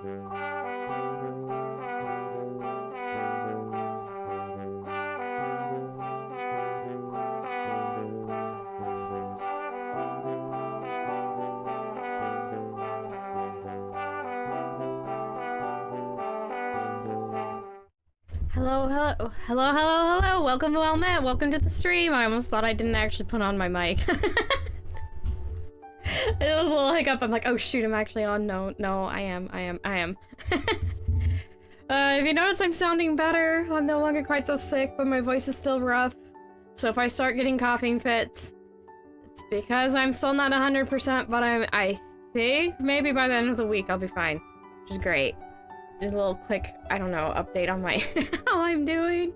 Hello. Welcome to Elmet. Welcome to the stream. I almost thought I didn't actually put on my mic. It was a little hiccup. I'm like, oh shoot, I'm actually on. No, I am. If you notice, I'm sounding better. I'm no longer quite so sick, but my voice is still rough. So if I start getting coughing fits, it's because I'm still not 100%, but I think maybe by the end of the week I'll be fine, which is great. Just a little quick, I don't know, update on my how I'm doing.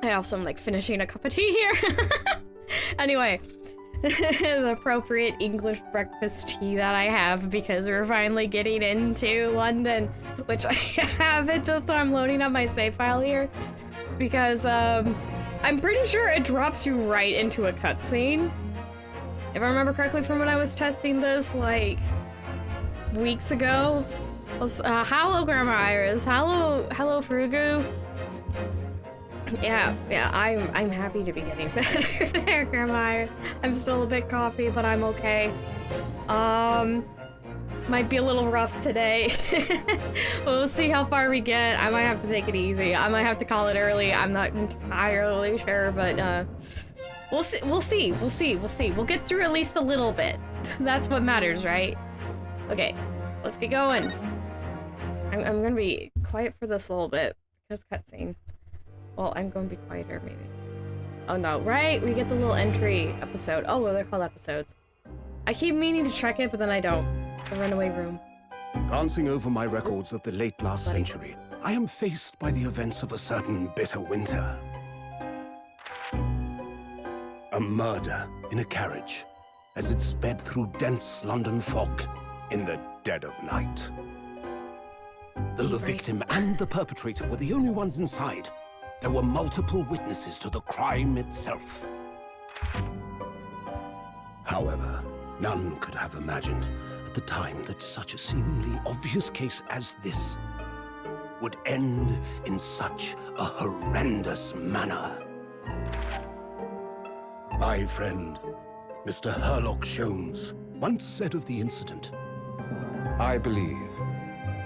I also am like finishing a cup of tea here. Anyway, the appropriate English breakfast tea that I have because we're finally getting into London, which I have it just so I'm loading up my save file here because I'm pretty sure it drops you right into a cutscene. If I remember correctly from when I was testing this, like weeks ago. Hello, Grandma Iris. Hello, Frugu. Yeah, I'm happy to be getting better there, Grandma Iris. I'm still a bit coffee, but I'm okay. Might be a little rough today. We'll see how far we get. I might have to take it easy. I might have to call it early. I'm not entirely sure, but we'll see. We'll get through at least a little bit. That's what matters, right? Okay, let's get going. I'm gonna be quiet for this a little bit because cutscene. Well, I'm gonna be quieter maybe. Oh no, right? We get the little entry episode. Oh, well, they're called episodes. I keep meaning to check it, but then I don't. The runaway room. Glancing over my records of the late last century, I am faced by the events of a certain bitter winter. A murder in a carriage as it sped through dense London fog in the dead of night. Though the victim and the perpetrator were the only ones inside, there were multiple witnesses to the crime itself. However, none could have imagined at the time that such a seemingly obvious case as this would end in such a horrendous manner. My friend, Mr. Herlock Sholmes, once said of the incident, "I believe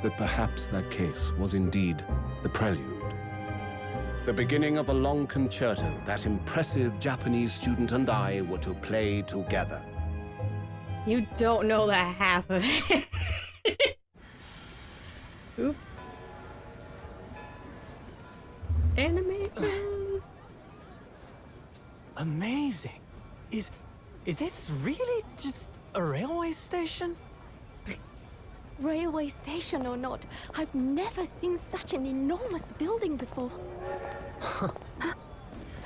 that perhaps that case was indeed the prelude. The beginning of a long concerto that impressive Japanese student and I were to play together." You don't know the half of it. Oop. Animation. Amazing. Is this really just a railway station? Railway station or not, I've never seen such an enormous building before.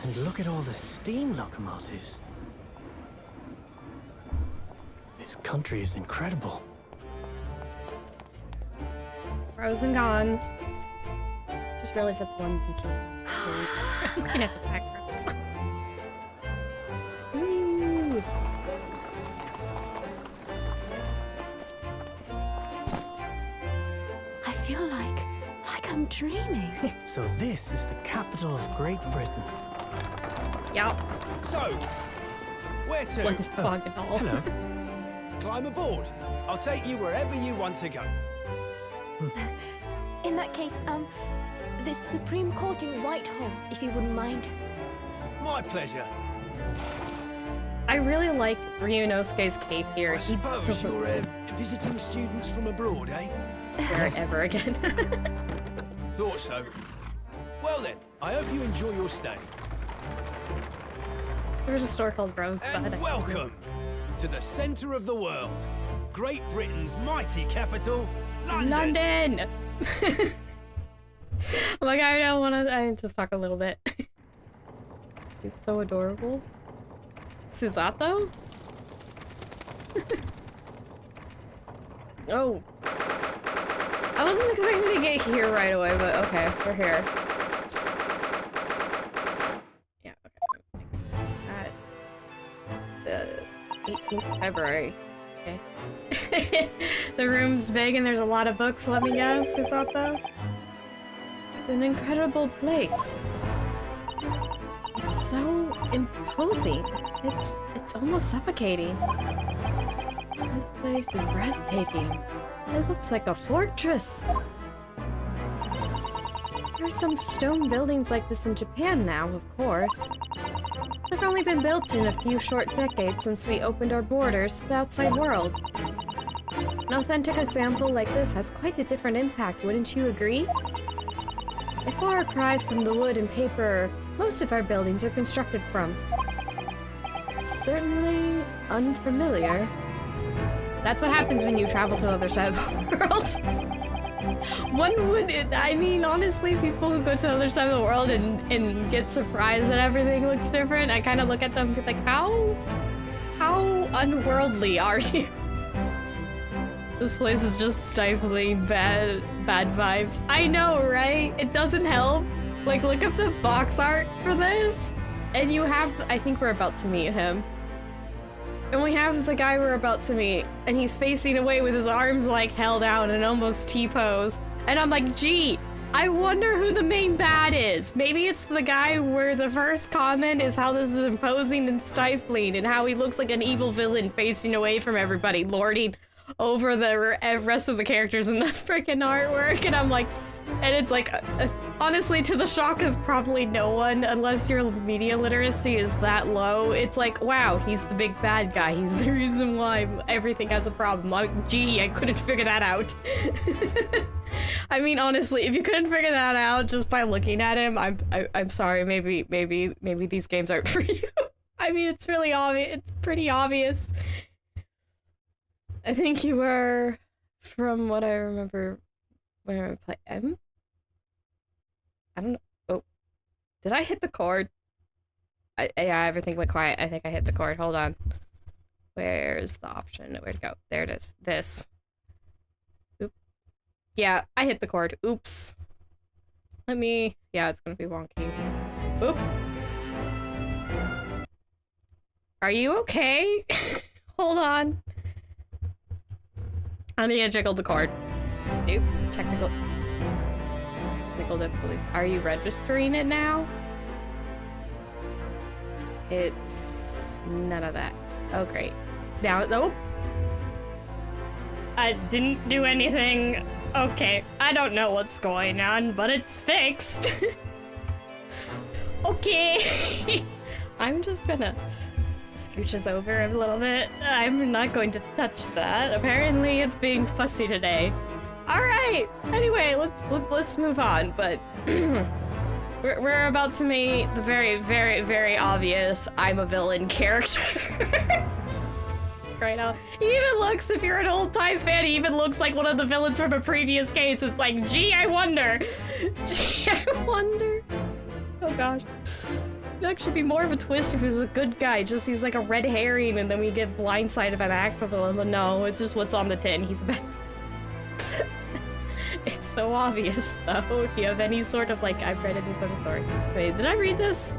And look at all the steam locomotives. This country is incredible. Pros and cons. Just realized that's one key. I'm looking at the backgrounds. Ooh. I feel like I'm dreaming. So this is the capital of Great Britain. Yup. So, where to? What the fuck at all? Hello. Climb aboard. I'll take you wherever you want to go. In that case, the Supreme Court in Whitehall, if you wouldn't mind. My pleasure. I really like Ryunosuke's cape here. I suppose you're visiting students from abroad, eh? Wear it ever again. Thought so. Well then, I hope you enjoy your stay. There's a store called Rosebud. And welcome to the centre of the world, Great Britain's mighty capital, London. London! Like, I don't want to. I just talk a little bit. He's so adorable. Susato? Oh. I wasn't expecting to get here right away, but okay, we're here. Yeah, okay. The 18th of February. Okay. The room's big and there's a lot of books, let me guess, Susato? It's an incredible place. It's so imposing. It's almost suffocating. This place is breathtaking. It looks like a fortress. There are some stone buildings like this in Japan now, of course. They've only been built in a few short decades since we opened our borders to the outside world. An authentic example like this has quite a different impact, wouldn't you agree? A far cry from the wood and paper most of our buildings are constructed from. It's certainly unfamiliar. That's what happens when you travel to the other side of the world. One would, I mean, honestly, people who go to the other side of the world and get surprised that everything looks different, I kind of look at them and be like, how unworldly are you? This place is just stifling bad vibes. I know, right? It doesn't help. Like, look at the box art for this. And you have, I think we're about to meet him. And we have the guy we're about to meet, and he's facing away with his arms like held out and almost T-pose. And I'm like, gee, I wonder who the main bad is. Maybe it's the guy where the first comment is how this is imposing and stifling and how he looks like an evil villain facing away from everybody, lording over the rest of the characters in the freaking artwork. And I'm like, and it's like, honestly, to the shock of probably no one, unless your media literacy is that low, it's like, wow, he's the big bad guy. He's the reason why everything has a problem. Like, gee, I couldn't figure that out. I mean, honestly, if you couldn't figure that out just by looking at him, I'm sorry. Maybe these games aren't for you. I mean, it's really obvious. It's pretty obvious. I think you were, from what I remember, where I play M? I don't know. Oh, did I hit the chord? Yeah, everything went quiet. I think I hit the chord. Hold on. Where's the option? Where'd it go? There it is. This. Oop. Yeah, I hit the chord. Oops. Let me... Yeah, it's gonna be wonky. Oop. Are you okay? Hold on. I'm gonna jiggle the chord. Oops. Technical difficulties. Are you registering it now? It's none of that. Oh, great. Now, nope. I didn't do anything. Okay, I don't know what's going on, but it's fixed. Okay. I'm just gonna scooch us over a little bit. I'm not going to touch that. Apparently, it's being fussy today. All right. Anyway, let's move on. But we're about to meet the very, very, very obvious I'm a villain character. Right now, he even looks. If you're an old-time fan, he even looks like one of the villains from a previous case. It's like, gee, I wonder. Gee, I wonder. Oh gosh. It'd actually be more of a twist if he was a good guy. Just he was like a red herring, and then we get blindsided by the actual villain. But no, it's just what's on the tin. He's a bad. It's so obvious, though. If you have any sort of, like, I've read any sort of story. Wait, did I read this?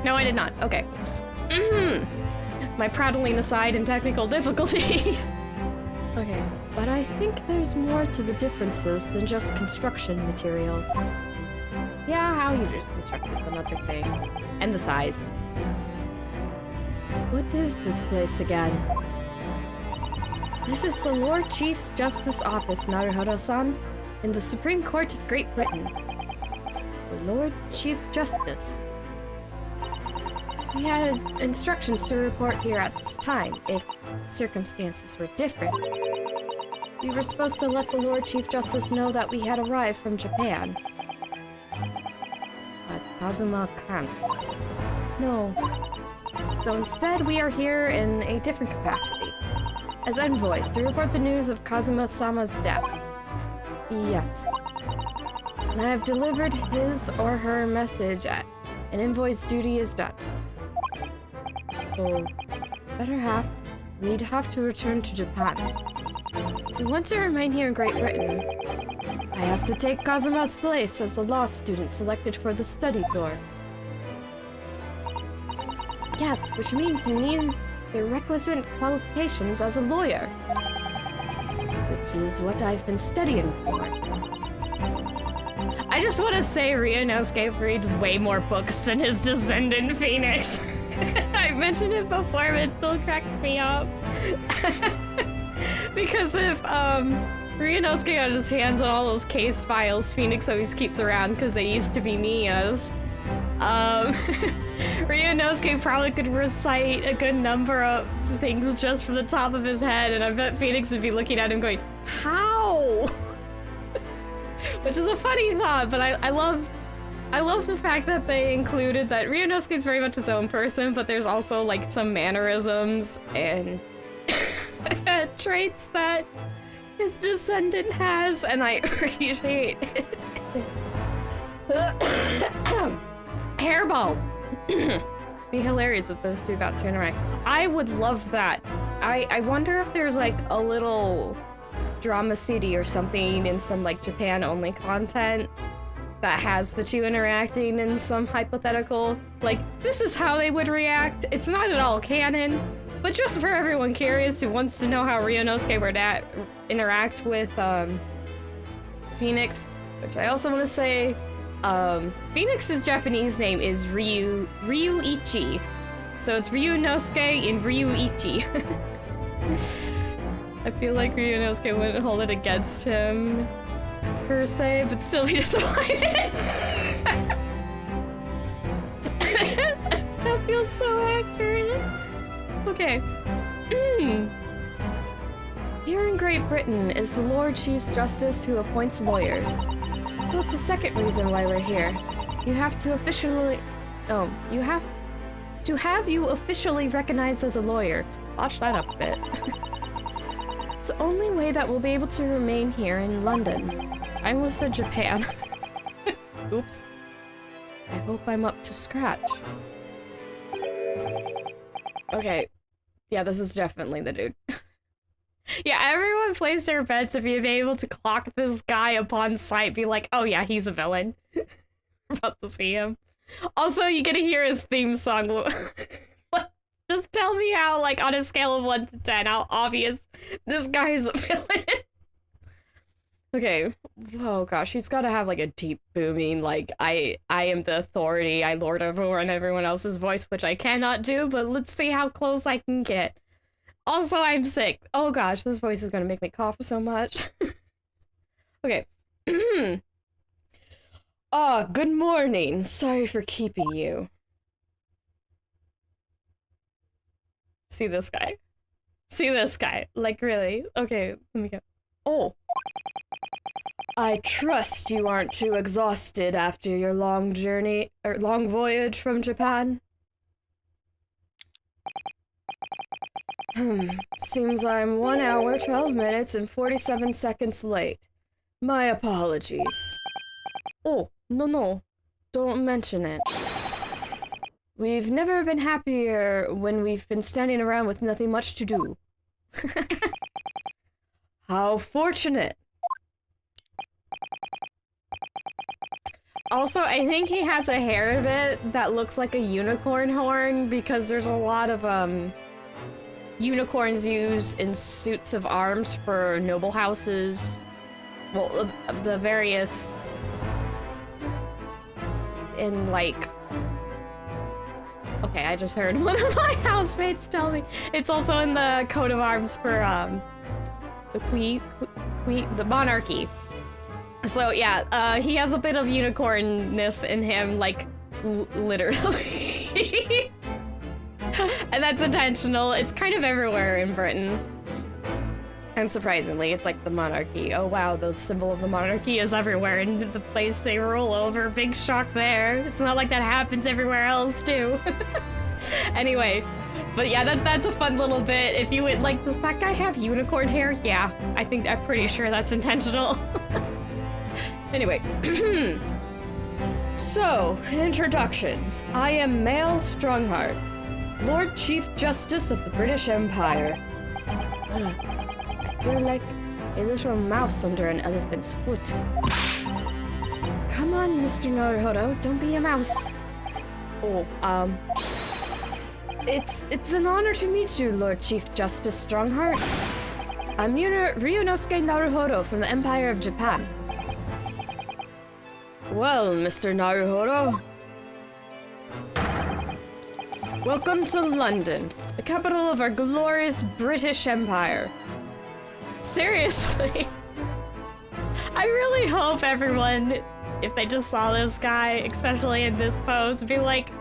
No, I did not. Okay. My prattling aside and technical difficulties. Okay, but I think there's more to the differences than just construction materials. Yeah, how you just constructed another thing. And the size. What is this place again? This is the Lord Chief Justice Office, Naruhodo-san, in the Supreme Court of Great Britain. The Lord Chief Justice. We had instructions to report here at this time, if circumstances were different. We were supposed to let the Lord Chief Justice know that we had arrived from Japan. But Kazuma can't. No. So instead, we are here in a different capacity. As envoys, to report the news of Kazuma-sama's death. Yes. And I have delivered his or her message and envoy's duty is done. So, better half, we'd have to return to Japan. If we want to remain here in Great Britain, I have to take Kazuma's place as the law student selected for the study tour. Yes, which means you need the requisite qualifications as a lawyer, which is what I've been studying for. I just want to say Ryunosuke reads way more books than his descendant Phoenix. I mentioned it before, but it still cracks me up. Because if Ryunosuke got his hands on all those case files Phoenix always keeps around because they used to be Mia's, Ryunosuke probably could recite a good number of things just from the top of his head, and I bet Phoenix would be looking at him going, how? Which is a funny thought, but I love the fact that they included that Ryunosuke's very much his own person, but there's also like some mannerisms and traits that his descendant has, and I appreciate it. Hairball! Be hilarious if those two got to interact. I would love that. I wonder if there's like a little drama CD or something in some like Japan only content that has the two interacting in some hypothetical, like, this is how they would react. It's not at all canon, but just for everyone curious who wants to know how Ryunosuke would interact with Phoenix, which I also want to say, Phoenix's Japanese name is Ryuichi. So it's Ryunosuke and Ryuichi. I feel like Ryunosuke wouldn't hold it against him, per se, but still be disappointed. That feels so accurate. Okay. Here in Great Britain is the Lord Chief Justice who appoints lawyers. So it's the second reason why we're here. You have to officially... Oh, you have you officially recognized as a lawyer. Watch that up a bit. It's the only way that we'll be able to remain here in London. I almost said Japan. Oops. I hope I'm up to scratch. Okay. Yeah, this is definitely the dude. Yeah, everyone plays their bets if you'd be able to clock this guy upon sight, be like, oh yeah, he's a villain. We're about to see him. Also, you get to hear his theme song. Just tell me how, like, on a scale of 1 to 10, how obvious this guy is a villain. Okay. Oh gosh, he's gotta have like a deep booming, like, I am the authority, I lord over and everyone else's voice, which I cannot do, but let's see how close I can get. Also, I'm sick. Oh gosh, this voice is gonna make me cough so much. Okay. Good morning. Sorry for keeping you. See this guy. See this guy. Like, really? Okay, let me go. Oh. I trust you aren't too exhausted after your long journey, or long voyage from Japan? Seems I'm 1 hour, 12 minutes, and 47 seconds late. My apologies. Oh, no. Don't mention it. We've never been happier when we've been standing around with nothing much to do. How fortunate. Also, I think he has a hair bit that looks like a unicorn horn because there's a lot of, unicorns used in suits of arms for noble houses. Well, the various... in, like... Okay, I just heard one of my housemates tell me. It's also in the coat of arms for, the monarchy. So, yeah, he has a bit of unicornness in him, like, literally. And that's intentional. It's kind of everywhere in Britain. And surprisingly, it's like the monarchy. Oh wow, the symbol of the monarchy is everywhere in the place they rule over. Big shock there. It's not like that happens everywhere else, too. Anyway, but yeah, that's a fun little bit. If you would, like, does that guy have unicorn hair? Yeah, I'm pretty sure that's intentional. Anyway. So, introductions. I am Male Strongheart, Lord Chief Justice of the British Empire. I feel like a little mouse under an elephant's foot. Come on, Mr. Naruhodo, don't be a mouse. Oh, It's an honor to meet you, Lord Chief Justice Strongheart. I'm Ryunosuke Naruhodo from the Empire of Japan. Well, Mr. Naruhodo. Welcome to London, the capital of our glorious British Empire. Seriously. I really hope everyone, if they just saw this guy, especially in this pose, be like,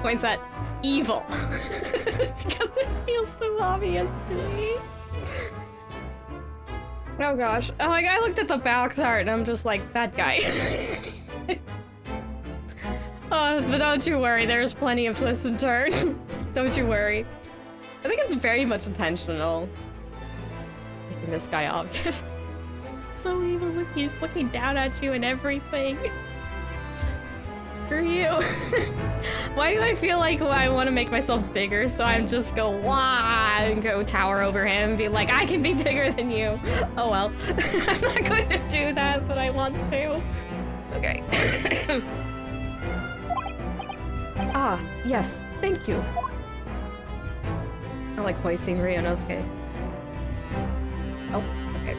points at evil. Because it feels so obvious to me. Oh gosh. Oh, like, I looked at the box art and I'm just like, that guy. Oh, but don't you worry, there's plenty of twists and turns. Don't you worry. I think it's very much intentional. Making this guy obvious. So evil, look, he's looking down at you and everything. Screw you. Why do I feel like I want to make myself bigger, so I'm just go wah and go tower over him and be like, I can be bigger than you. Oh well. I'm not going to do that, but I want to. Okay. Ah, yes, thank you. I like voicing Ryunosuke. Oh, okay.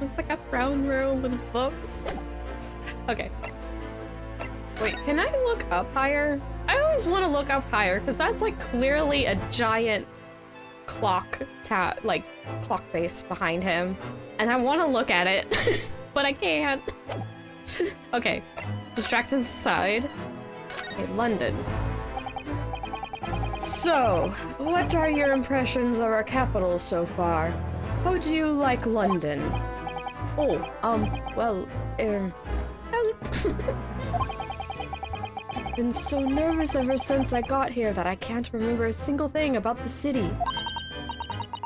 It's like a brown room with books. Okay. Wait, can I look up higher? I always want to look up higher because that's like clearly a giant clock base behind him, and I want to look at it, but I can't. Okay, distractions aside. Okay, London. So, what are your impressions of our capital so far? How do you like London? Oh, well, help. I've been so nervous ever since I got here that I can't remember a single thing about the city.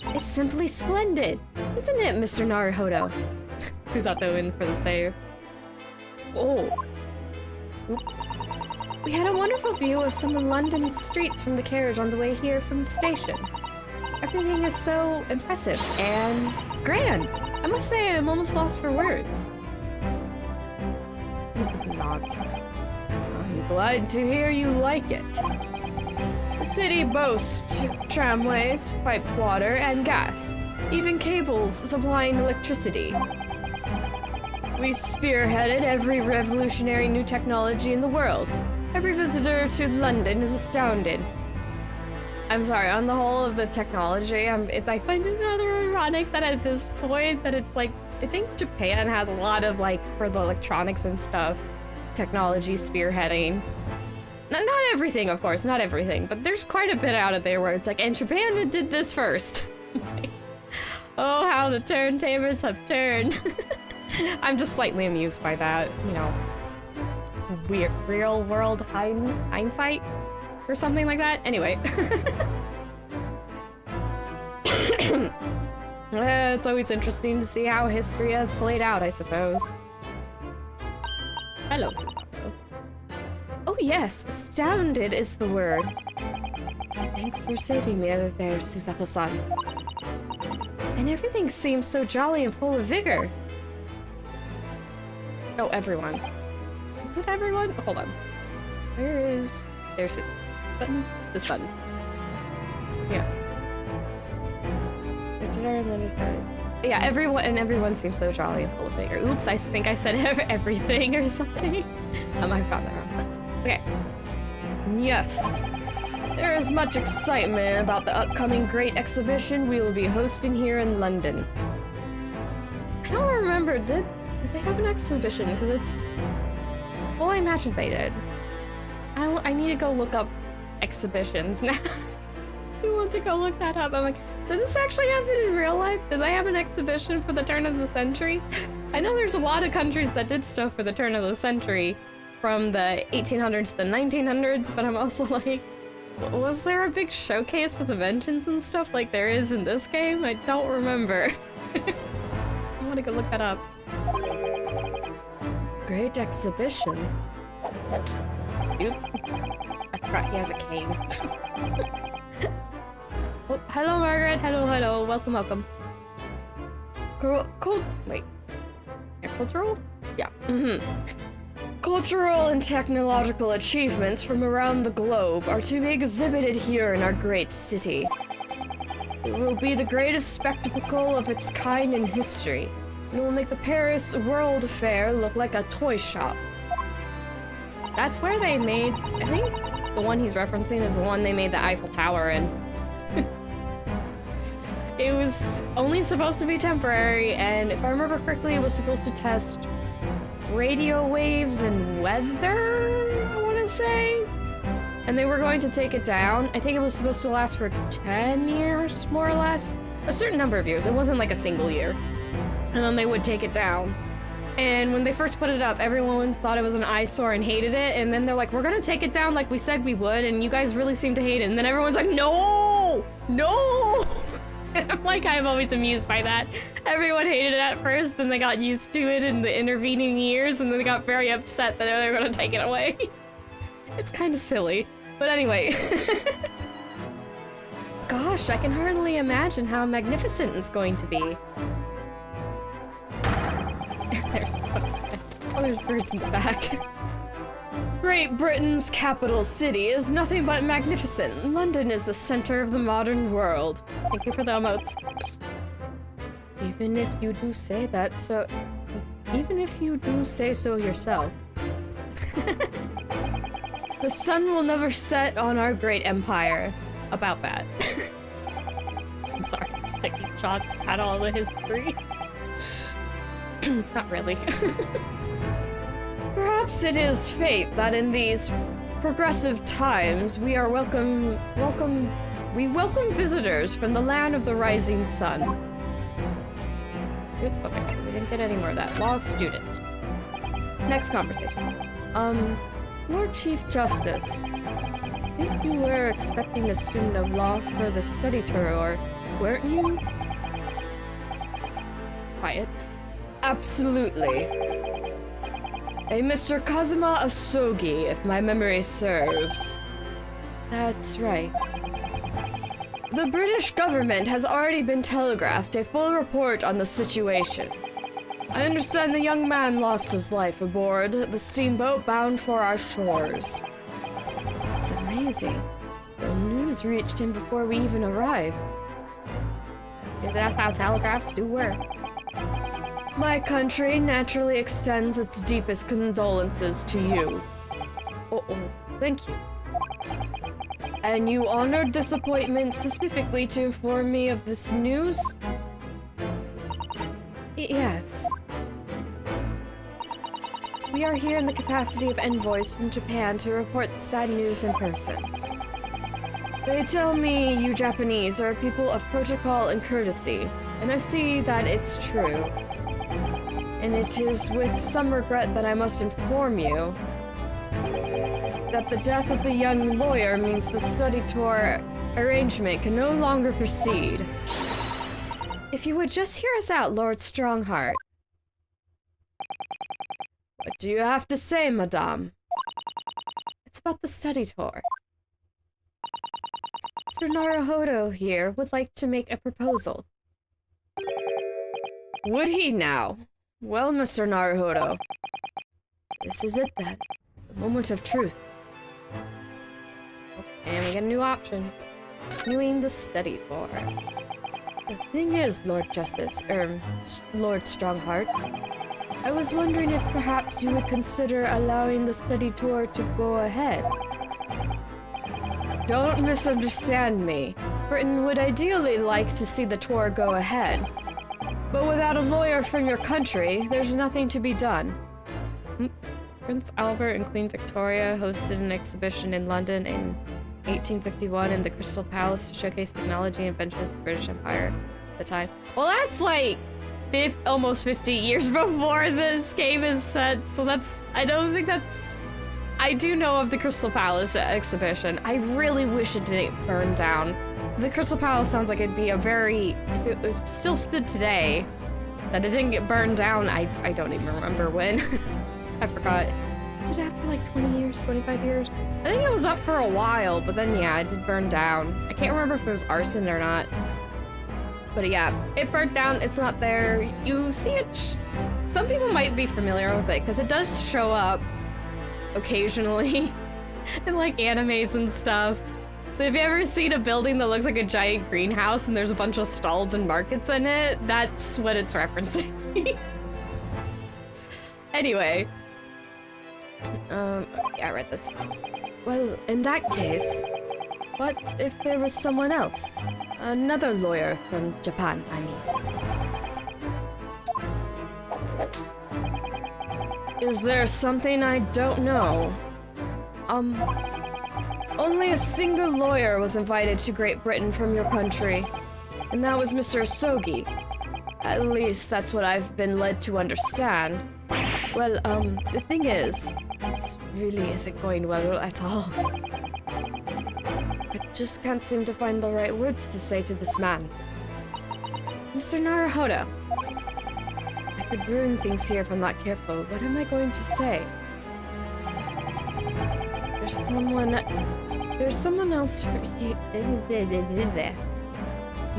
It's simply splendid, isn't it, Mr. Naruhodo? Susato in for the save. Oh. Oop. We had a wonderful view of some of London's streets from the carriage on the way here from the station. Everything is so impressive and grand. I must say I'm almost lost for words. Nods. I'm glad to hear you like it. The city boasts tramways, piped water, and gas. Even cables supplying electricity. We spearheaded every revolutionary new technology in the world. Every visitor to London is astounded. I'm sorry, on the whole of the technology, I find it rather ironic that at this point that it's like, I think Japan has a lot of like, for the electronics and stuff, technology spearheading. Not everything, of course, not everything, but there's quite a bit out of there where it's like, and Japan did this first. Oh, how the turntables have turned. I'm just slightly amused by that, you know, weird real world hindsight or something like that. Anyway. It's always interesting to see how history has played out, I suppose. Hello, Susato. Oh yes, astounded is the word. Thanks for saving me there, Susato-san. And everything seems so jolly and full of vigor. Oh, everyone. Is it everyone? Hold on. There's this button? This button. Yeah. Yeah, everyone seems so jolly and full of vigor. Oops, I think I said everything or something. I might have gotten that wrong. Okay. Yes. There is much excitement about the upcoming great exhibition we will be hosting here in London. I don't remember, did they have an exhibition? Because it's... Well, I imagine they did. I need to go look up exhibitions now. I want to go look that up. I'm like, did this actually happen in real life? Did they have an exhibition for the turn of the century? I know there's a lot of countries that did stuff for the turn of the century from the 1800s to the 1900s, but I'm also like, was there a big showcase with inventions and stuff like there is in this game? I don't remember. I want to go look that up. Great exhibition. Oop. I forgot he has a cane. Oh, hello, Margaret. Hello. Welcome. Wait. Cultural? Yeah. Cultural and technological achievements from around the globe are to be exhibited here in our great city. It will be the greatest spectacle of its kind in history. It will make the Paris World Fair look like a toy shop. That's where they made, I think the one he's referencing is the one they made the Eiffel Tower in. It was only supposed to be temporary, and if I remember correctly, it was supposed to test radio waves and weather, I want to say. And they were going to take it down. I think it was supposed to last for 10 years, more or less. A certain number of years. It wasn't like a single year. And then they would take it down. And when they first put it up, everyone thought it was an eyesore and hated it. And then they're like, we're gonna take it down like we said we would, and you guys really seem to hate it. And then everyone's like, no! No! I'm like, I'm always amused by that. Everyone hated it at first, then they got used to it in the intervening years, and then they got very upset that they were gonna take it away. It's kind of silly. But anyway. Gosh, I can hardly imagine how magnificent it's going to be. There's the postman. Oh, there's birds in the back. Great Britain's capital city is nothing but magnificent. London is the center of the modern world. Thank you for the emotes. Even if you do say that, so... Even if you do say so yourself. The sun will never set on our great empire. About that. I'm sorry, I'm just taking shots at all the history. Not really. Perhaps it is fate that in these progressive times we welcome visitors from the land of the rising sun. Okay, we didn't get any more of that. Law student. Next conversation. Lord Chief Justice, I think you were expecting a student of law for the study tour, or weren't you? Quiet. Absolutely. A Mr. Kazuma Asogi, if my memory serves. That's right. The British government has already been telegraphed a full report on the situation. I understand the young man lost his life aboard the steamboat bound for our shores. That's amazing. The news reached him before we even arrived. Is that how telegraphs do work? My country naturally extends its deepest condolences to you. Thank you. And you honored this appointment specifically to inform me of this news? Yes. We are here in the capacity of envoys from Japan to report the sad news in person. They tell me you Japanese are people of protocol and courtesy, and I see that it's true. And it is with some regret that I must inform you that the death of the young lawyer means the study tour arrangement can no longer proceed. If you would just hear us out, Lord Strongheart. What do you have to say, madame? It's about the study tour. Mr. Naruhodo here would like to make a proposal. Would he now? Well, Mr. Naruhodo, this is it then. The moment of truth. And we get a new option. Continuing the study tour. The thing is, Lord Justice, Lord Strongheart, I was wondering if perhaps you would consider allowing the study tour to go ahead. Don't misunderstand me. Britain would ideally like to see the tour go ahead. But without a lawyer from your country, there's nothing to be done. Prince Albert and Queen Victoria hosted an exhibition in London in 1851 in the Crystal Palace to showcase technology and inventions of the British Empire at the time. Well, that's like almost 50 years before this game is set, so I don't think that's... I do know of the Crystal Palace exhibition. I really wish it didn't burn down. The Crystal Palace sounds like it'd be a very... If it still stood today, that it didn't get burned down, I don't even remember when. I forgot. Was it after like 20 years, 25 years? I think it was up for a while, but then yeah, it did burn down. I can't remember if it was arson or not. But yeah, it burnt down, it's not there. You see it, some people might be familiar with it, because it does show up occasionally in like animes and stuff. So have you ever seen a building that looks like a giant greenhouse and there's a bunch of stalls and markets in it? That's what it's referencing. Anyway. Yeah, I read this. Well, in that case, what if there was someone else? Another lawyer from Japan, I mean. Is there something I don't know? Only a single lawyer was invited to Great Britain from your country, and that was Mr. Asogi. At least that's what I've been led to understand. Well, the thing is, this really isn't going well at all. I just can't seem to find the right words to say to this man. Mr. Naruhodo, I could ruin things here if I'm not careful. What am I going to say? There's someone else for you.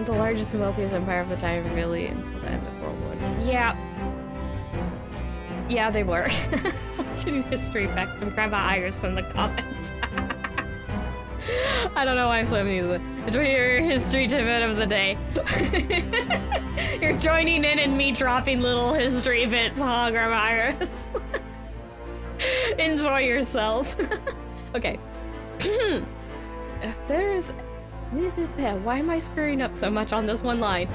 The largest and wealthiest empire of the time, really, until the end of World War. Yeah, they were. I'm getting history facts from Grandma Iris in the comments. I don't know why I'm so amused. Enjoy your history tidbit of the day. You're joining in and me dropping little history bits, huh, Grandma Iris? Enjoy yourself. Okay. If there is... Why am I screwing up so much on this one line?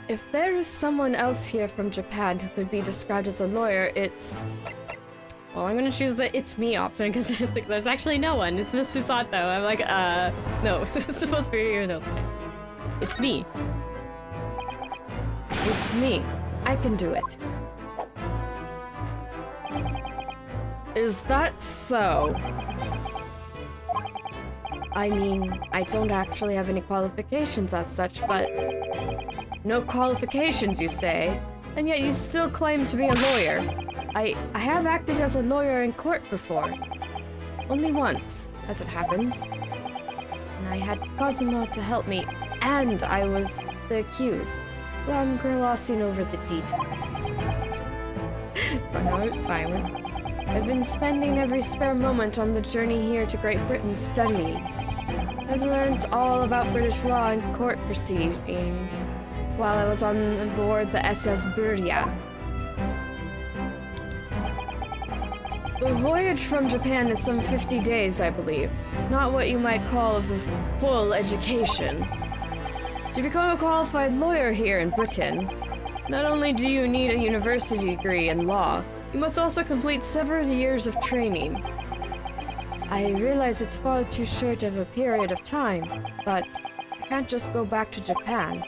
If there is someone else here from Japan who could be described as a lawyer, it's... Well, I'm gonna choose the "it's me" option because like, there's actually no one. It's Miss Susato. I'm like, no, it's supposed to be Ryunosuke. It's me. It's me. I can do it. Is that so? I mean, I don't actually have any qualifications as such, but... No qualifications, you say? And yet you still claim to be a lawyer. I have acted as a lawyer in court before. Only once, as it happens. And I had Kazuma to help me, and I was the accused. Well, I'm glossing over the details. My heart's silent. I've been spending every spare moment on the journey here to Great Britain studying. I've learned all about British law and court proceedings while I was on board the SS Burya. The voyage from Japan is some 50 days, I believe. Not what you might call a full education. To become a qualified lawyer here in Britain, not only do you need a university degree in law, you must also complete several years of training. I realize it's far too short of a period of time, but I can't just go back to Japan.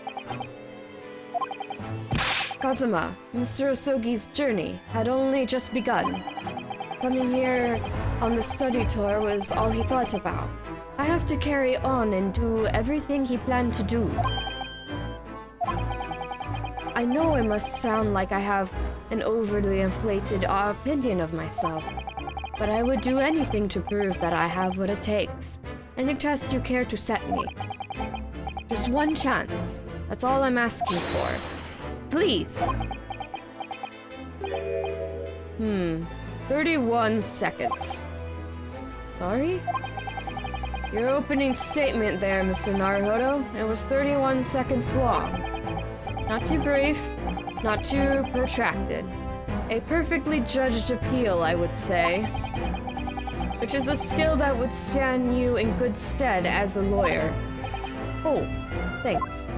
Kazuma, Mr. Asogi's journey had only just begun. Coming here on the study tour was all he thought about. I have to carry on and do everything he planned to do. I know it must sound like I have an overly inflated opinion of myself, but I would do anything to prove that I have what it takes. Any test you care to set me. Just one chance. That's all I'm asking for. Please. 31 seconds. Sorry? Your opening statement there, Mr. Naruhodo, it was 31 seconds long. Not too brief, not too protracted. A perfectly judged appeal, I would say. Which is a skill that would stand you in good stead as a lawyer. Oh, thanks.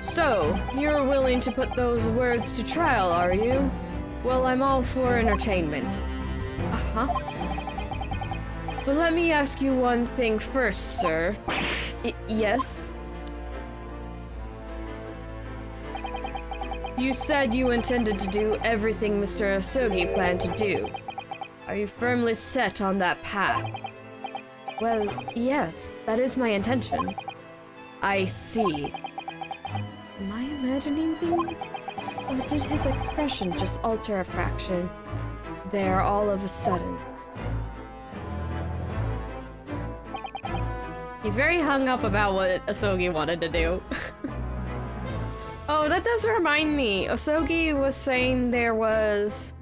So, you're willing to put those words to trial, are you? Well, I'm all for entertainment. Uh-huh. But let me ask you one thing first, sir. Yes? You said you intended to do everything Mr. Asogi planned to do. Are you firmly set on that path? Well, yes, that is my intention. I see. Am I imagining things? Or did his expression just alter a fraction there all of a sudden? He's very hung up about what Asogi wanted to do. Oh, that does remind me. Asogi was saying there was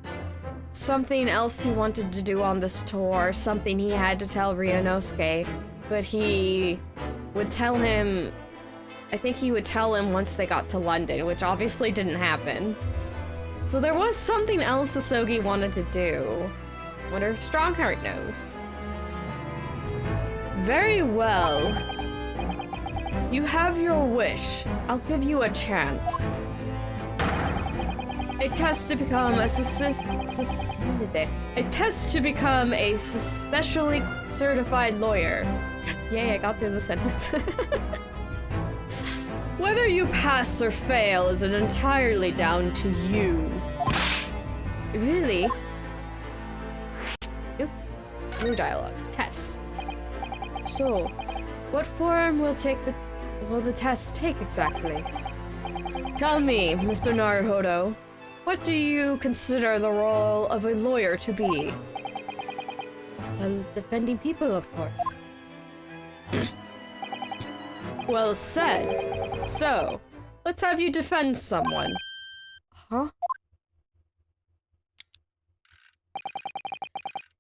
something else he wanted to do on this tour, something he had to tell Ryunosuke, but he would tell him, I think he would tell him once they got to London, which obviously didn't happen. So there was something else Asogi wanted to do. Wonder if Strongheart knows. Very well. You have your wish. I'll give you a chance. A test to become a specially certified lawyer. Yay, I got through the sentence. Whether you pass or fail is entirely down to you. Really? Yep. New dialogue. Test. So, what form will the test take exactly? Tell me, Mr. Naruhodo, what do you consider the role of a lawyer to be? Well, defending people, of course. Well said. So, let's have you defend someone. Huh?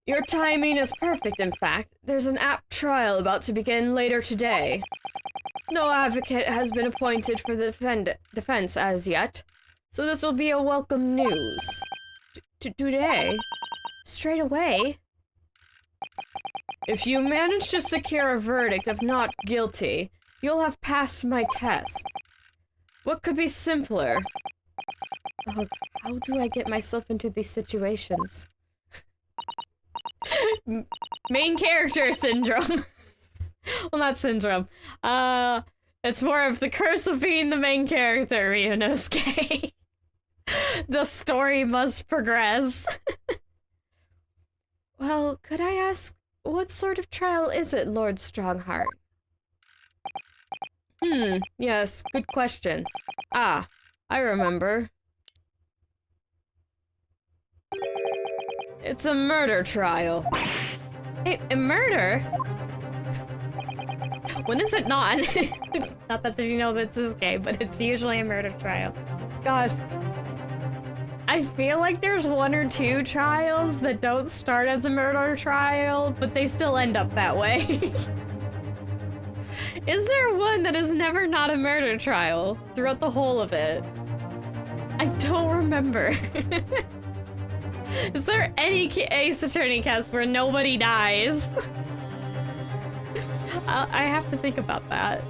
Your timing is perfect, in fact. There's an apt trial about to begin later today. No advocate has been appointed for the defense as yet, so this will be a welcome news. Today? Straight away? If you manage to secure a verdict of not guilty, you'll have passed my test. What could be simpler? Oh, how do I get myself into these situations? Main character syndrome. Well, not syndrome. It's more of the curse of being the main character, Ryunosuke. The story must progress. Well, could I ask, what sort of trial is it, Lord Strongheart? Yes, good question. Ah, I remember. It's a murder trial. A murder? When is it not? Not that you know that's this game, but it's usually a murder trial. Gosh. I feel like there's one or two trials that don't start as a murder trial, but they still end up that way. Is there one that is never not a murder trial throughout the whole of it? I don't remember. Is there any Ace Attorney cast where nobody dies? I have to think about that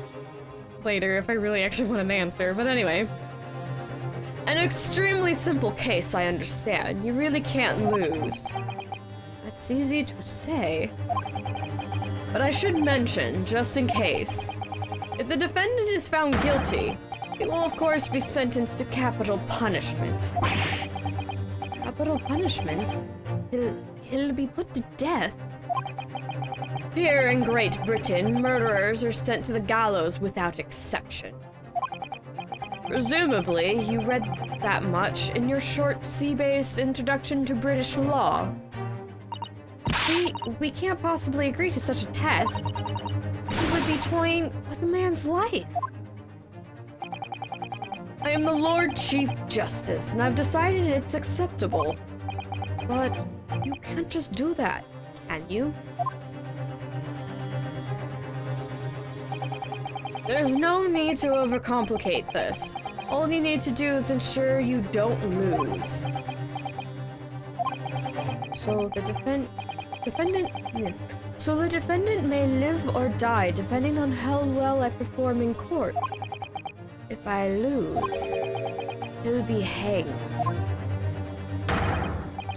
later if I really actually want an answer, but anyway. An extremely simple case, I understand. You really can't lose. That's easy to say. But I should mention, just in case, if the defendant is found guilty, he will of course be sentenced to capital punishment. Capital punishment? He'll be put to death? Here in Great Britain, murderers are sent to the gallows without exception. Presumably, you read that much in your short sea-based introduction to British law. We can't possibly agree to such a test. We would be toying with a man's life. I am the Lord Chief Justice, and I've decided it's acceptable. But you can't just do that, can you? There's no need to overcomplicate this. All you need to do is ensure you don't lose. So the defendant may live or die depending on how well I perform in court. If I lose, he'll be hanged.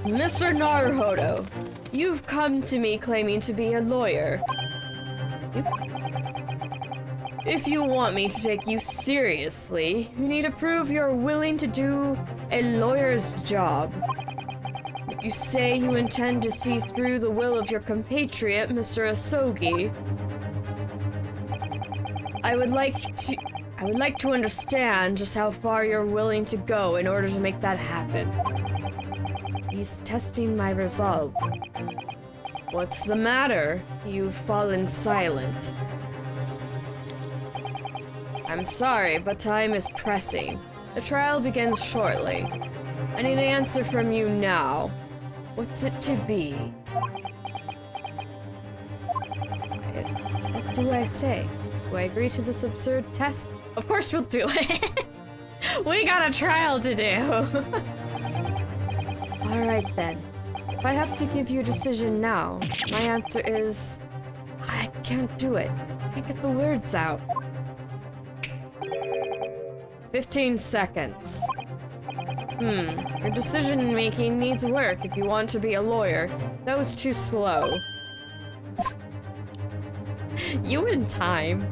Mr. Naruhodo, you've come to me claiming to be a lawyer. If you want me to take you seriously, you need to prove you're willing to do a lawyer's job. If you say you intend to see through the will of your compatriot, Mr. Asogi, I would like to understand just how far you're willing to go in order to make that happen. He's testing my resolve. What's the matter? You've fallen silent. I'm sorry, but time is pressing. The trial begins shortly. I need an answer from you now. What's it to be? What do I say? Do I agree to this absurd test? Of course we'll do it! We got a trial to do! Alright then. If I have to give you a decision now, my answer is... I can't do it. I can't get the words out. 15 seconds. Your decision-making needs work if you want to be a lawyer. That was too slow. You in time.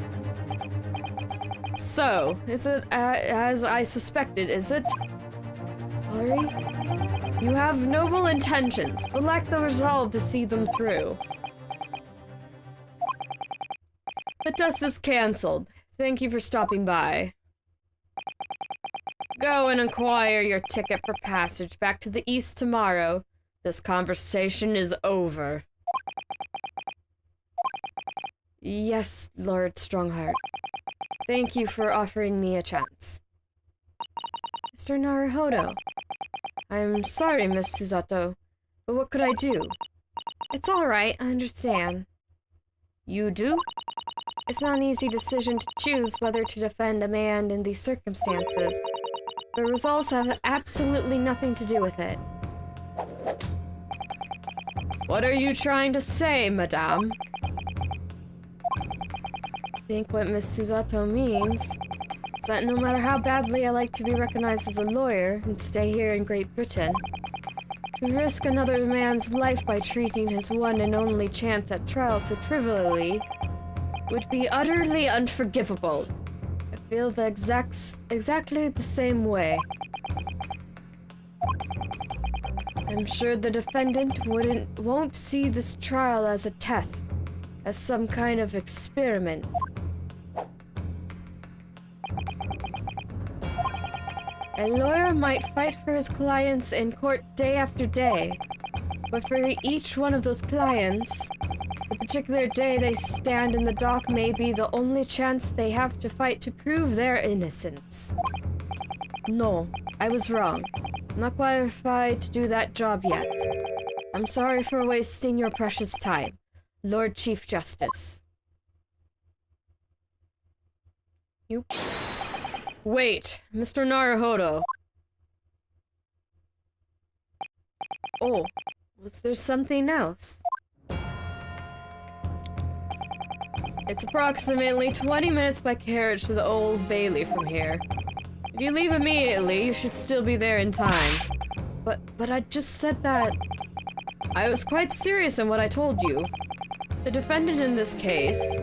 So, is it as I suspected, is it? Sorry? You have noble intentions, but lack the resolve to see them through. The test is cancelled. Thank you for stopping by. Go and acquire your ticket for passage back to the east tomorrow. This conversation is over. Yes, Lord Strongheart. Thank you for offering me a chance. Mr. Naruhodo. I'm sorry, Miss Susato, but what could I do? It's alright, I understand. You do? It's not an easy decision to choose whether to defend a man in these circumstances. The results have absolutely nothing to do with it. What are you trying to say, madame? I think what Miss Susato means is that no matter how badly I like to be recognized as a lawyer and stay here in Great Britain, to risk another man's life by treating his one and only chance at trial so trivially would be utterly unforgivable. I feel the exactly the same way. I'm sure the defendant won't see this trial as a test, as some kind of experiment. A lawyer might fight for his clients in court day after day, but for each one of those clients, the particular day they stand in the dock may be the only chance they have to fight to prove their innocence. No, I was wrong. I'm not qualified to do that job yet. I'm sorry for wasting your precious time, Lord Chief Justice. You... Wait, Mr. Naruhodo. Oh, was there something else? It's approximately 20 minutes by carriage to the Old Bailey from here. If you leave immediately, you should still be there in time. But I just said that... I was quite serious in what I told you. The defendant in this case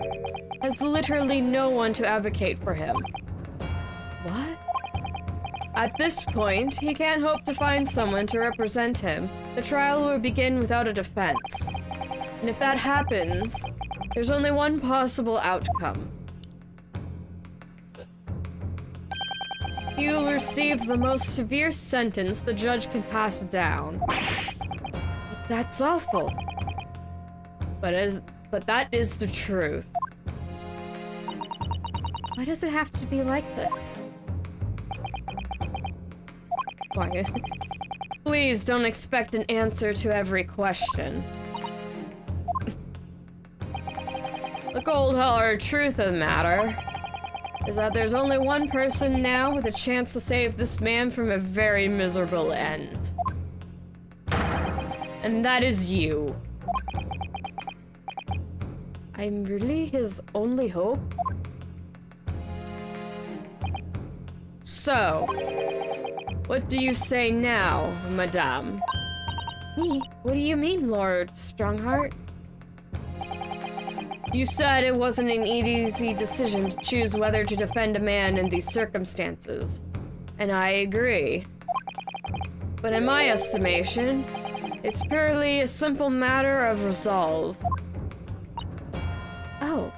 has literally no one to advocate for him. What? At this point, he can't hope to find someone to represent him. The trial will begin without a defense. And if that happens, there's only one possible outcome. You'll receive the most severe sentence the judge can pass down. But that's awful. But that is the truth. Why does it have to be like this? Quiet. Please don't expect an answer to every question. The cold hard truth of the matter is that there's only one person now with a chance to save this man from a very miserable end. And that is you. I'm really his only hope? So, what do you say now, madame? Me? What do you mean, Lord Strongheart? You said it wasn't an easy decision to choose whether to defend a man in these circumstances. And I agree. But in my estimation, it's purely a simple matter of resolve. Oh.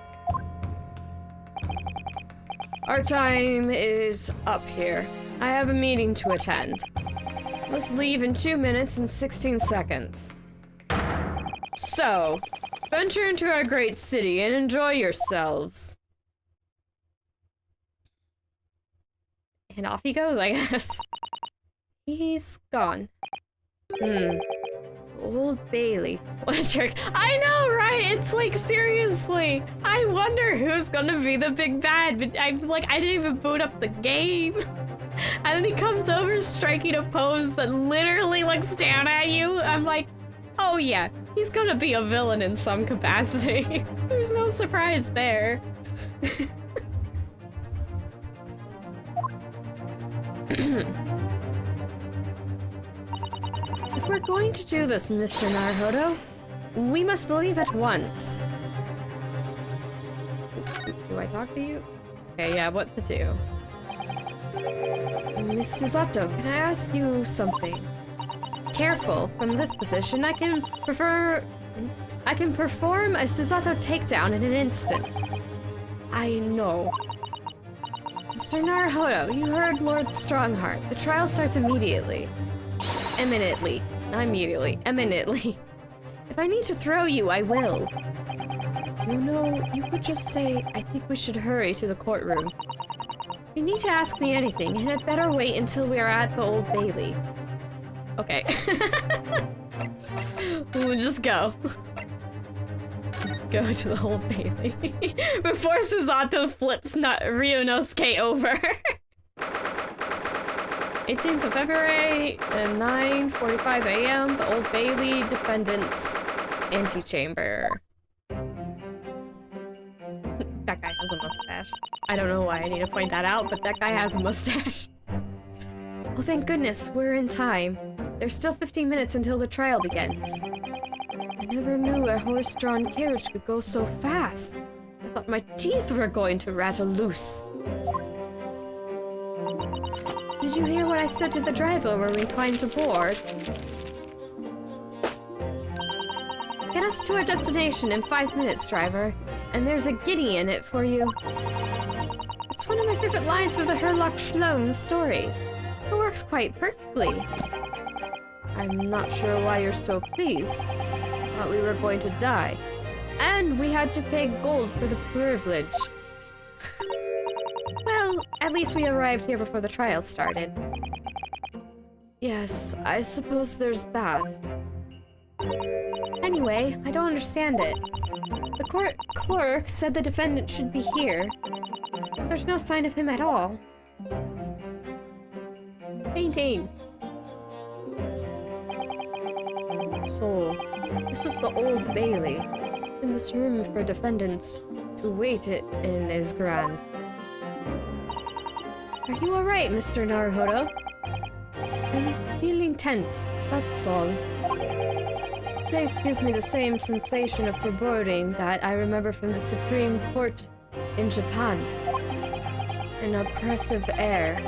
Our time is up here. I have a meeting to attend. Must leave in 2 minutes and 16 seconds. So, venture into our great city and enjoy yourselves. And off he goes, I guess. He's gone. Old Bailey. What a jerk. I know, right? It's like, seriously. I wonder who's gonna be the big bad, but I didn't even boot up the game. And then he comes over striking a pose that literally looks down at you. I'm like, oh yeah, he's gonna be a villain in some capacity. There's no surprise there. If we're going to do this, Mr. Naruhodo, we must leave at once. Do I talk to you? Okay, yeah, what to do? Miss Susato, can I ask you something? Careful, from this position I can perform a Susato takedown in an instant. I know. Mr. Naruhodo, you heard Lord Strongheart. The trial starts immediately. Eminently. Not immediately. Eminently. If I need to throw you, I will. You know, you could just say, I think we should hurry to the courtroom. If you need to ask me anything, and I'd better wait until we are at the Old Bailey. Okay. We'll just go. Let's go to the Old Bailey. Before Susato flips Ryunosuke over. 18th of February, at 9:45 a.m., the Old Bailey Defendant's Antechamber. That guy has a mustache. I don't know why I need to point that out, but that guy has a mustache. Oh, thank goodness, we're in time. There's still 15 minutes until the trial begins. I never knew a horse-drawn carriage could go so fast. I thought my teeth were going to rattle loose. Did you hear what I said to the driver when we climbed aboard? Get us to our destination in 5 minutes, driver. And there's a guinea in it for you. It's one of my favorite lines from the Herlock Sholmes stories. It works quite perfectly. I'm not sure why you're so pleased. Thought we were going to die. And we had to pay gold for the privilege. Well, at least we arrived here before the trial started. Yes, I suppose there's that. Anyway, I don't understand it. The court clerk said the defendant should be here. There's no sign of him at all. Painting. So, this is the Old Bailey. In this room for defendants to wait in is grand. Are you alright, Mr. Naruhodo? I'm feeling tense, that's all. This place gives me the same sensation of foreboding that I remember from the Supreme Court in Japan. An oppressive air,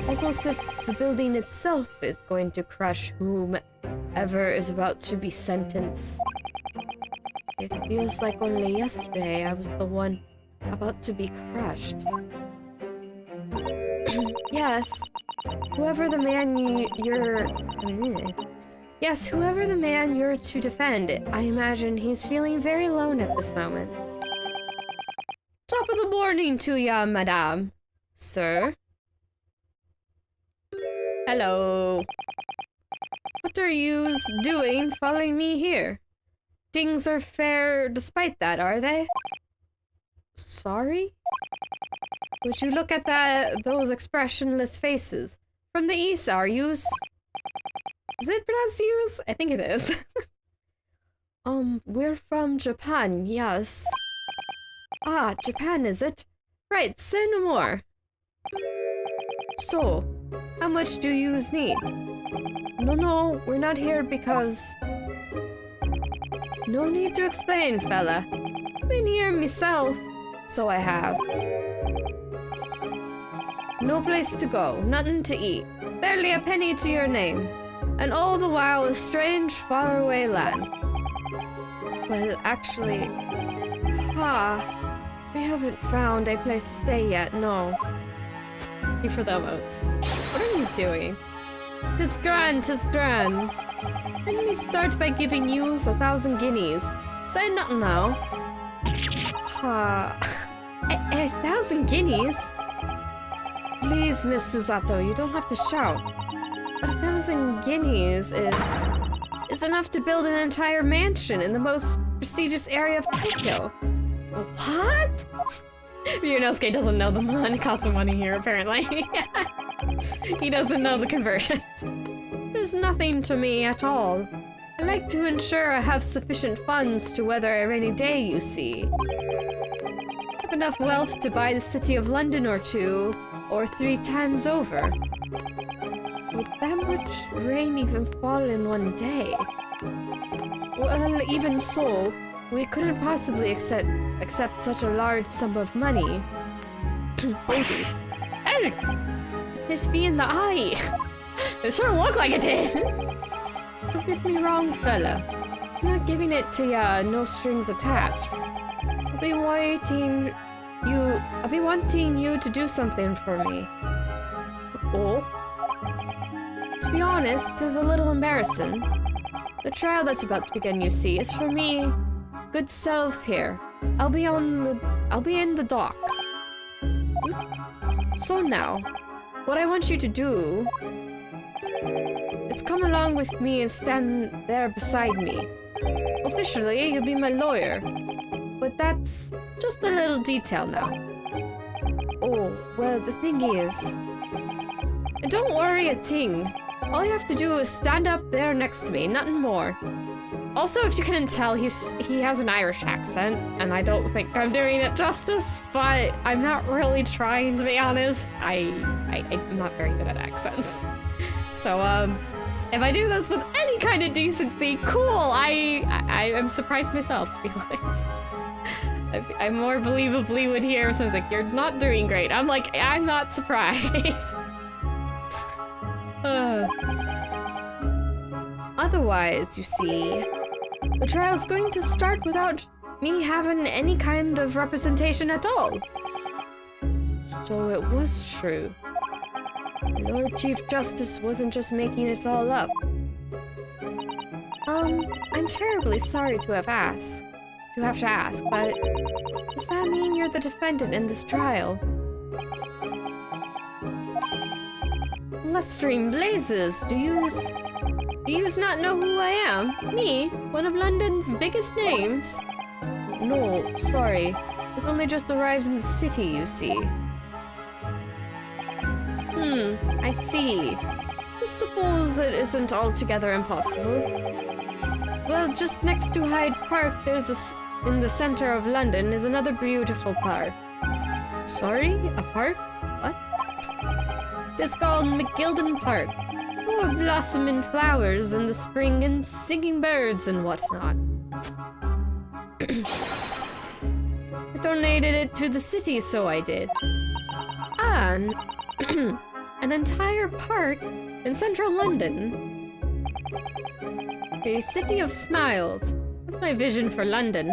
almost as if the building itself is going to crush whomever is about to be sentenced. It feels like only yesterday I was the one about to be crushed. Yes, whoever the man you're to defend, I imagine he's feeling very alone at this moment. Top of the morning to ya, madame. Sir? Hello. What are yous doing following me here? Things are fair despite that, are they? Sorry? Would you look at those expressionless faces? From the east, are yous? Is it pronounced yous? I think it is. We're from Japan, yes. Ah, Japan, is it? Right, say no more. So, how much do yous need? No, we're not here because... No need to explain, fella. Been here myself, so I have. No place to go, nothing to eat, barely a penny to your name, and all the while a strange, faraway land. Well, actually, we haven't found a place to stay yet, no. Thank you for the emotes. What are you doing? 'Tis grand, 'tis grand. Let me start by giving yous 1,000 guineas. Say nothing now. 1,000 guineas? Please, Miss Susato, you don't have to shout. But 1,000 guineas is is enough to build an entire mansion in the most prestigious area of Tokyo. What? Ryunosuke doesn't know the money cost of money here, apparently. He doesn't know the conversions. There's nothing to me at all. I like to ensure I have sufficient funds to weather a rainy day, you see. I have enough wealth to buy the city of London or 2, or 3 times over. Would that much rain even fall in one day? Well, even so, we couldn't possibly accept such a large sum of money. Oh jeez. It hit me in the eye! It sure looked like it did! Don't get me wrong, fella. I'm not giving it to ya, no strings attached. I'll be wanting you to do something for me. Oh? To be honest, it's a little embarrassing. The trial that's about to begin, you see, is for me, good self here. I'll be in the dock. So now, what I want you to do is come along with me and stand there beside me. Officially, you'll be my lawyer, but that's just a little detail now. Oh, well, the thing is, don't worry a thing. All you have to do is stand up there next to me, nothing more. Also, if you couldn't tell, he has an Irish accent, and I don't think I'm doing it justice, but I'm not really trying, to be honest. I'm not very good at accents. So, if I do this with any kind of decency, cool! I am surprised myself, to be honest. I more believably would hear someone's like, you're not doing great. I'm like, I'm not surprised. Otherwise, you see, the trial's going to start without me having any kind of representation at all. So it was true. The Lord Chief Justice wasn't just making it all up. I'm terribly sorry to have to ask, but does that mean you're the defendant in this trial? Blustering blazes, do yous not know who I am? Me? One of London's biggest names? No, sorry. I've only just arrived in the city, you see. I see. I suppose it isn't altogether impossible. Well, just next to Hyde Park, in the center of London, is another beautiful park. Sorry? A park? What? It's called McGilden Park. Full of blossoming flowers in the spring and singing birds and whatnot. I donated it to the city, so I did. And an entire park in central London. A city of smiles. That's my vision for London.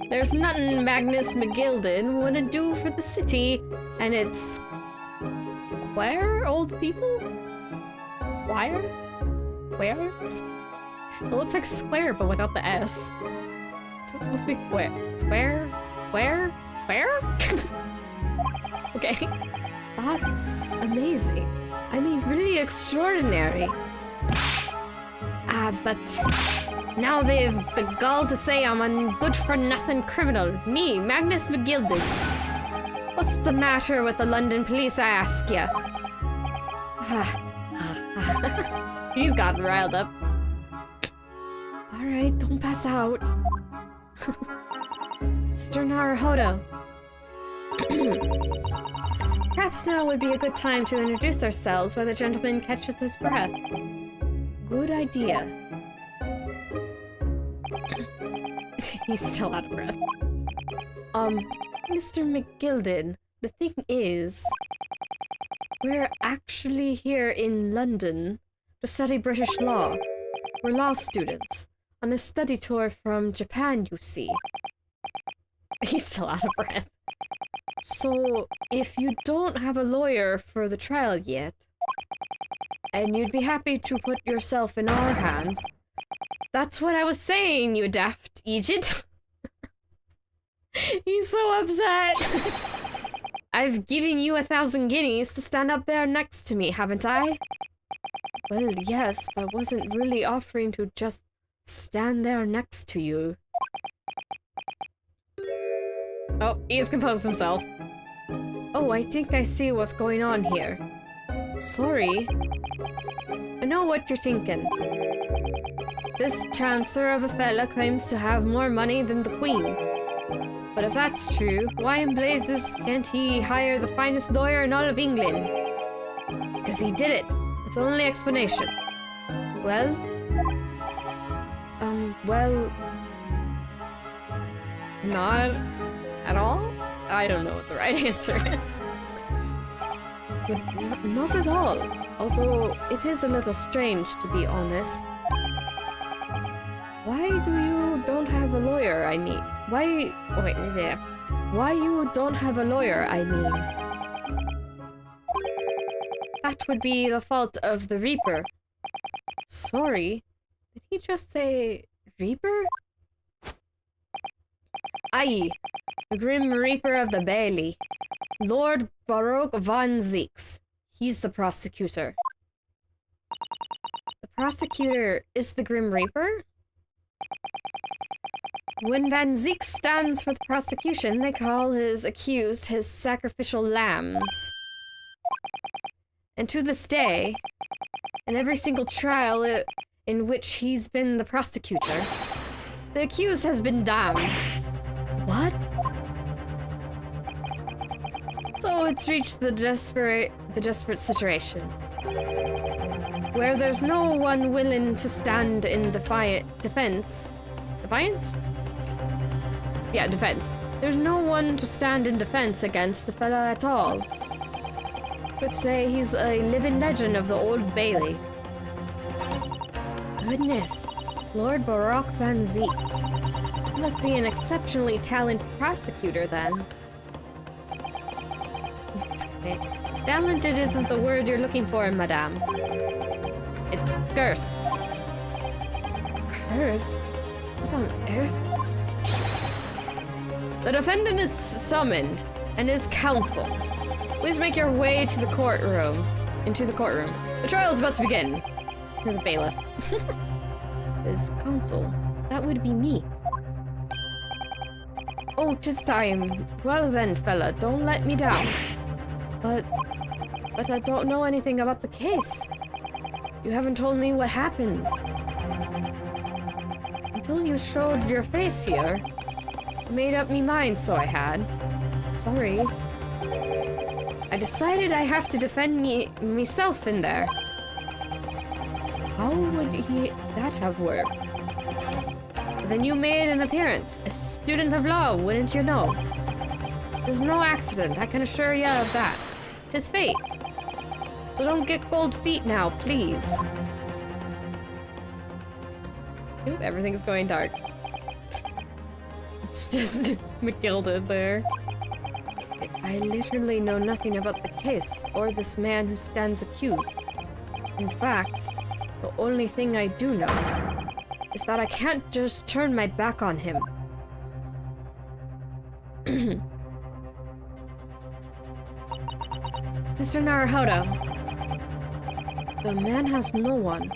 There's nothing Magnus McGilden wouldn't do for the city, and it's... Where, old people? Wire? Where? It looks like square, but without the S. So it's supposed to be where? Square? Where? Where? Okay. That's amazing. I mean, really extraordinary. But now they've the gall to say I'm a good-for-nothing criminal. Me, Magnus McGilden. What's the matter with the London police, I ask ya? He's gotten riled up. Alright, don't pass out. Mr. Naruhodo. Perhaps now would be a good time to introduce ourselves while the gentleman catches his breath. Good idea. He's still out of breath. Mr. McGilden, the thing is, we're actually here in London to study British law. We're law students on a study tour from Japan, you see. He's still out of breath. So, if you don't have a lawyer for the trial yet, and you'd be happy to put yourself in our hands, that's what I was saying, you daft Egypt. He's so upset. I've given you 1,000 guineas to stand up there next to me, haven't I? Well, yes, but wasn't really offering to just stand there next to you. Oh, he's composed himself. Oh, I think I see what's going on here. Sorry. I know what you're thinking. This Chancellor of a fella claims to have more money than the Queen. But if that's true, why in blazes can't he hire the finest lawyer in all of England? Because he did it. That's the only explanation. Well? Well... Not at all? I don't know what the right answer is. Not at all. Although, it is a little strange, to be honest. Why do you don't have a lawyer, I mean? Why... Wait, there. Why you don't have a lawyer, I mean? That would be the fault of the Reaper. Sorry? Did he just say... Reaper? Aye. The Grim Reaper of the Bailey. Lord Baroque von Zeeks. He's the prosecutor. The prosecutor is the Grim Reaper? When Van Zeek stands for the prosecution, they call his accused his sacrificial lambs. And to this day, in every single trial in which he's been the prosecutor, the accused has been damned. What? So it's reached the desperate situation, where there's no one willing to stand in defense. Defiance? Yeah, defense. There's no one to stand in defense against the fella at all. Could say he's a living legend of the Old Bailey. Goodness, Lord Baroque van Zeeks. He must be an exceptionally talented prosecutor then. Okay. Talented isn't the word you're looking for, madame. It's cursed. Cursed? What on earth? The defendant is summoned, and his counsel. Please make your way to the courtroom. Into the courtroom. The trial is about to begin. There's a bailiff. His counsel. That would be me. Oh, 'tis time. Well then, fella, don't let me down. But I don't know anything about the case. You haven't told me what happened. Until you showed your face here. I made up me mind, so I had. Sorry. I decided I have to defend myself in there. How would that have worked? Then you made an appearance. A student of law, wouldn't you know? There's no accident, I can assure you of that. 'Tis fate. So don't get cold feet now, please. Oop, everything's going dark. It's just McGilded there. I literally know nothing about the case or this man who stands accused. In fact, the only thing I do know is that I can't just turn my back on him. Mr. Naruhodo, the man has no one.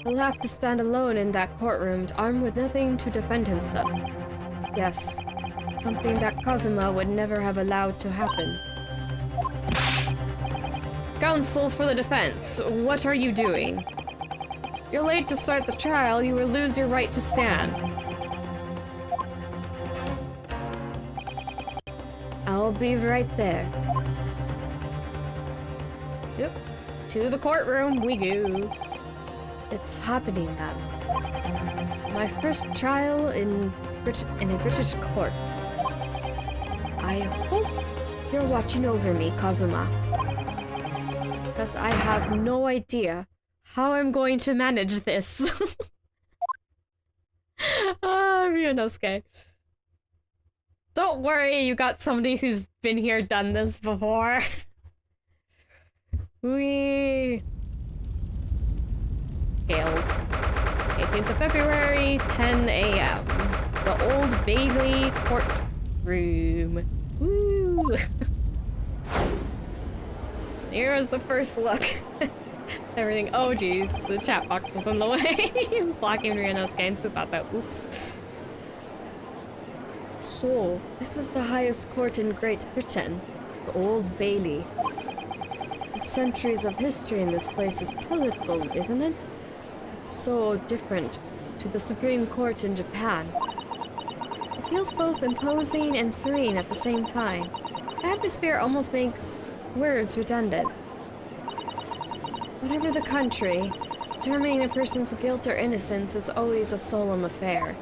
He'll have to stand alone in that courtroom, armed with nothing to defend himself. Yes, something that Kazuma would never have allowed to happen. Counsel for the defense, what are you doing? You're late to start the trial, you will lose your right to stand. I'll be right there. Yep, to the courtroom we go. It's happening then. My first trial in a British court. I hope you're watching over me, Kazuma. Because I have no idea how I'm going to manage this. Ryunosuke. Don't worry, you got somebody who's been here, done this before. 18th of February, 10 a.m. The Old Bailey courtroom. Woo! Here is the first look Everything. Oh, geez. The chat box was in the way. He was blocking Ryunosuke and Susato. Oops. So, this is the highest court in Great Britain. The Old Bailey. Centuries of history in this place is political, isn't it? It's so different to the Supreme Court in Japan. It feels both imposing and serene at the same time. The atmosphere almost makes words redundant. Whatever the country, determining a person's guilt or innocence is always a solemn affair.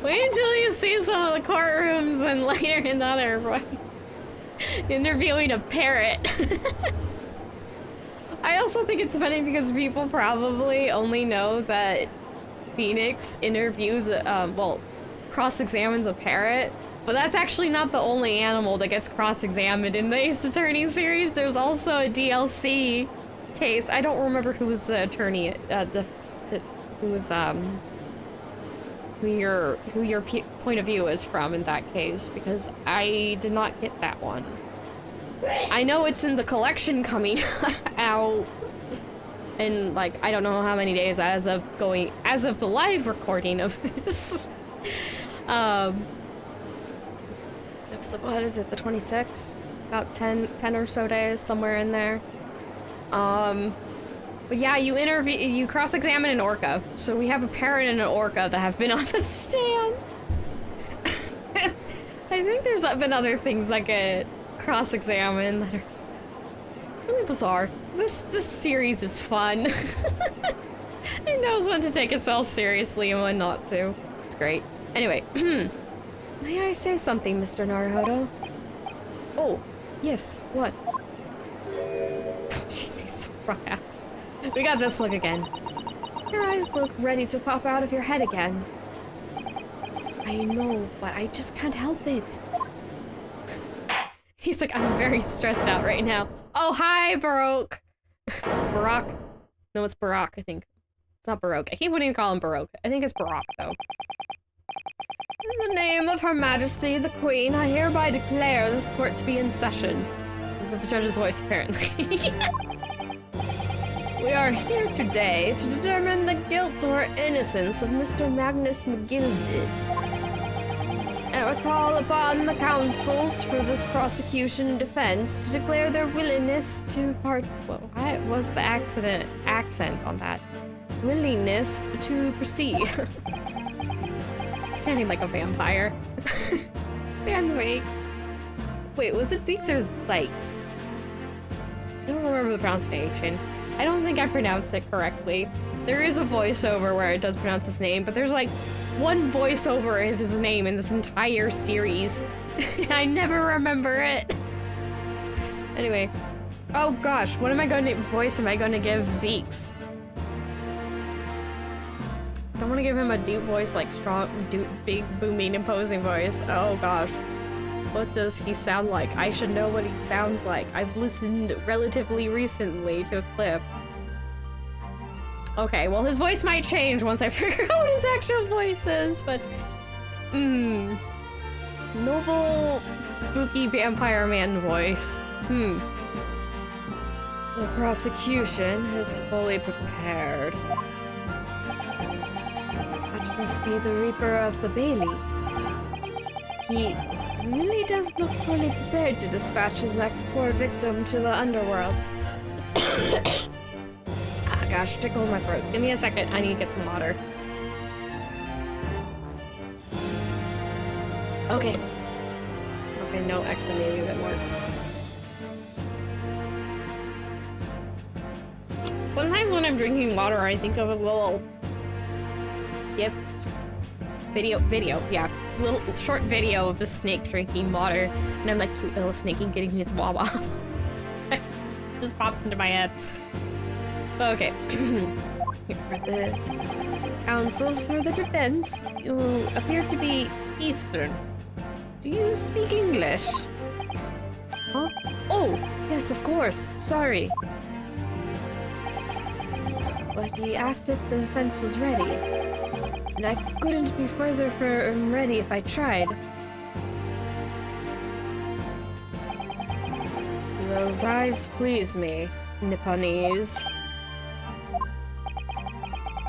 Wait until you see some of the courtrooms and later in the other ones. Interviewing a parrot. I also think it's funny because people probably only know that Phoenix interviews, well, cross-examines a parrot, but that's actually not the only animal that gets cross-examined in the Ace Attorney series. There's also a DLC case. I don't remember who was the attorney, who your point of view is from in that case, because I did not get that one. I know it's in the collection coming out in, like, I don't know how many days as of the live recording of this. So what is it, the 26th? About 10 or so days, somewhere in there. But yeah, you cross-examine an orca. So we have a parrot and an orca that have been on the stand. I think there's been other things that get cross-examined that are really bizarre. This series is fun. It knows when to take itself seriously and when not to. It's great. Anyway, may I say something, Mr. Naruhodo? Oh, yes, what? Oh, jeez, he's so wrong out. We got this look again. Your eyes look ready to pop out of your head again. I know, but I just can't help it. He's like, I'm very stressed out right now. Oh, hi, Baroque. Baroque? No, it's Baroque, I think. It's not Baroque. I keep wanting to call him Baroque. I think it's Baroque, though. In the name of Her Majesty, the Queen, I hereby declare this court to be in session. This is the judge's voice, apparently. We are here today to determine the guilt or innocence of Mr. Magnus McGildy. I call upon the counsels for this prosecution and defense to declare their willingness to what was the accent on that? Willingness to proceed. Standing like a vampire. Fancy. Wait, was it Zeeks or Zykes? I don't remember the pronunciation. I don't think I pronounced it correctly. There is a voiceover where it does pronounce his name, but there's like one voiceover of his name in this entire series. I never remember it. Anyway. Oh gosh, what voice am I going to give Zeeks? I don't want to give him a deep voice, like strong, big, booming, imposing voice. Oh gosh. What does he sound like? I should know what he sounds like. I've listened relatively recently to a clip. Okay, well his voice might change once I figure out what his actual voice is, but... Noble, spooky vampire man voice. The prosecution is fully prepared. That must be the Reaper of the Bailey. He really does look fully prepared to dispatch his next poor victim to the underworld. Ah, gosh, tickled my throat. Give me a second, I need to get some water. Okay. Okay, no, actually maybe a bit more. Sometimes when I'm drinking water, I think of a little gift video, yeah. Little short video of the snake drinking water, and I'm like, cute little snakey getting his wawa. Just pops into my head. Okay. Here for this. Counsel for the defense, you appear to be Eastern. Do you speak English? Huh? Oh, yes, of course. Sorry. But he asked if the defense was ready. And I couldn't be further from ready if I tried. Those eyes please me. Nipponese.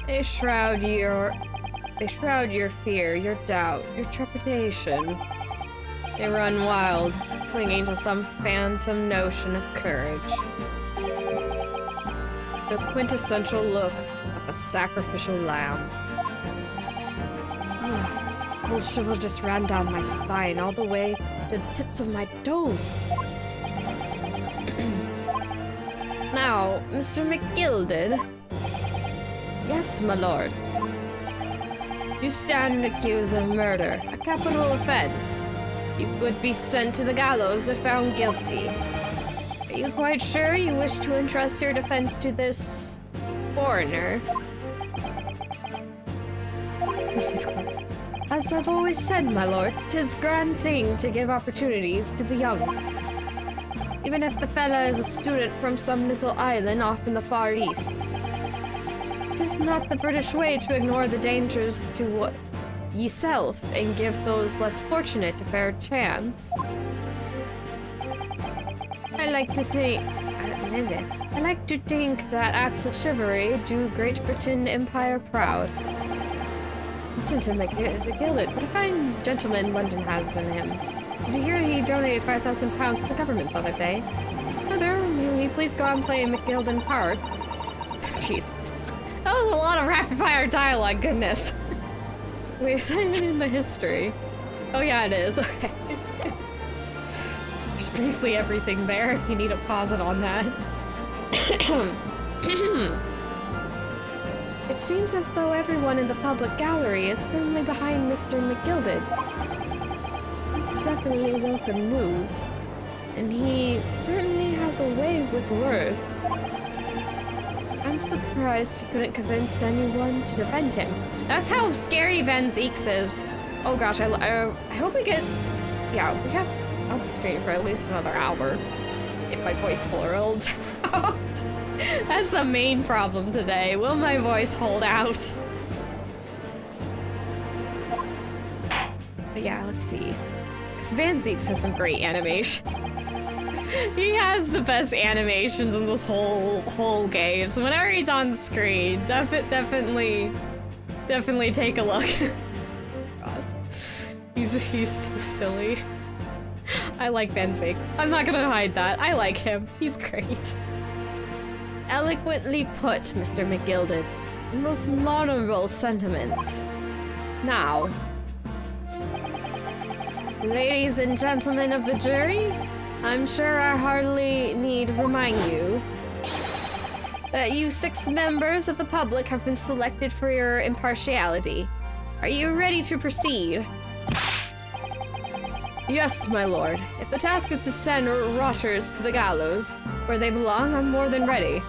They shroud your fear, your doubt, your trepidation. They run wild, clinging to some phantom notion of courage. The quintessential look of a sacrificial lamb. Cold shiver just ran down my spine all the way to the tips of my toes. Now, Mr. McGilded. Yes, my lord. You stand accused of murder, a capital offense. You could be sent to the gallows if found guilty. Are you quite sure you wish to entrust your defense to this foreigner? As I've always said, my lord, 'tis granting to give opportunities to the young. Even if the fella is a student from some little island off in the Far East. 'Tis not the British way to ignore the dangers to yourself and give those less fortunate a fair chance. I like to think that acts of chivalry do Great Britain Empire proud. Listen to McGillett, what a fine gentleman London has in him. Did you hear he donated £5,000 to the government the other day? Brother, may we please go and play McGilden Park? Jesus. That was a lot of rapid-fire dialogue, goodness. Wait, is that even in the history? Oh yeah, it is, okay. There's briefly everything there if you need to pause it on that. It seems as though everyone in the public gallery is firmly behind Mr. McGilded. It's definitely welcome news. And he certainly has a way with words. I'm surprised he couldn't convince anyone to defend him. That's how scary Van Zeeks is. Oh gosh, I hope we get... Yeah, we have... I'll be straight for at least another hour. If my voice holds out. That's the main problem today. Will my voice hold out? But yeah, let's see. Because Van Zeeks has some great animation. He has the best animations in this whole game. So whenever he's on screen, definitely take a look. God, he's so silly. I like Van Zeek. I'm not gonna hide that. I like him. He's great. Eloquently put, Mr. McGilded. Most laudable sentiments. Now, ladies and gentlemen of the jury, I'm sure I hardly need remind you that you 6 members of the public have been selected for your impartiality. Are you ready to proceed? Yes, my lord. If the task is to send rotters to the gallows, where they belong, I'm more than ready.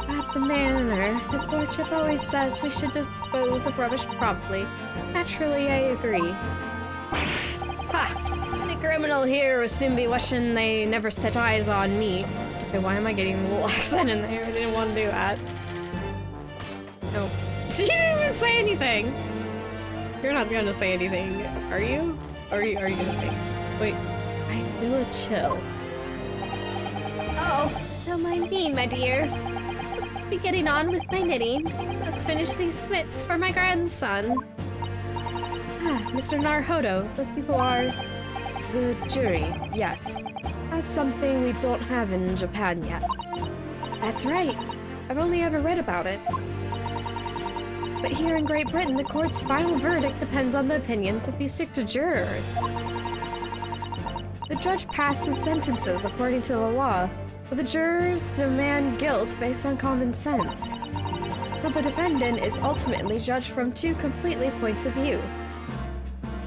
At the manor, his lordship always says we should dispose of rubbish promptly. Naturally, I agree. Ha! Any criminal here will soon be wishing they never set eyes on me. Okay, why am I getting a little accent in there? I didn't want to do that. No. You didn't even say anything! You're not gonna say anything, are you? Or are you gonna say? Wait. I feel a chill. Oh, don't mind me, my dears. I'll just be getting on with my knitting. Let's finish these mitts for my grandson. Ah, Mr. Naruhodo, those people are the jury, yes. That's something we don't have in Japan yet. That's right. I've only ever read about it. But here in Great Britain, the court's final verdict depends on the opinions of these 6 jurors. The judge passes sentences according to the law, but the jurors demand guilt based on common sense. So the defendant is ultimately judged from 2 completely points of view.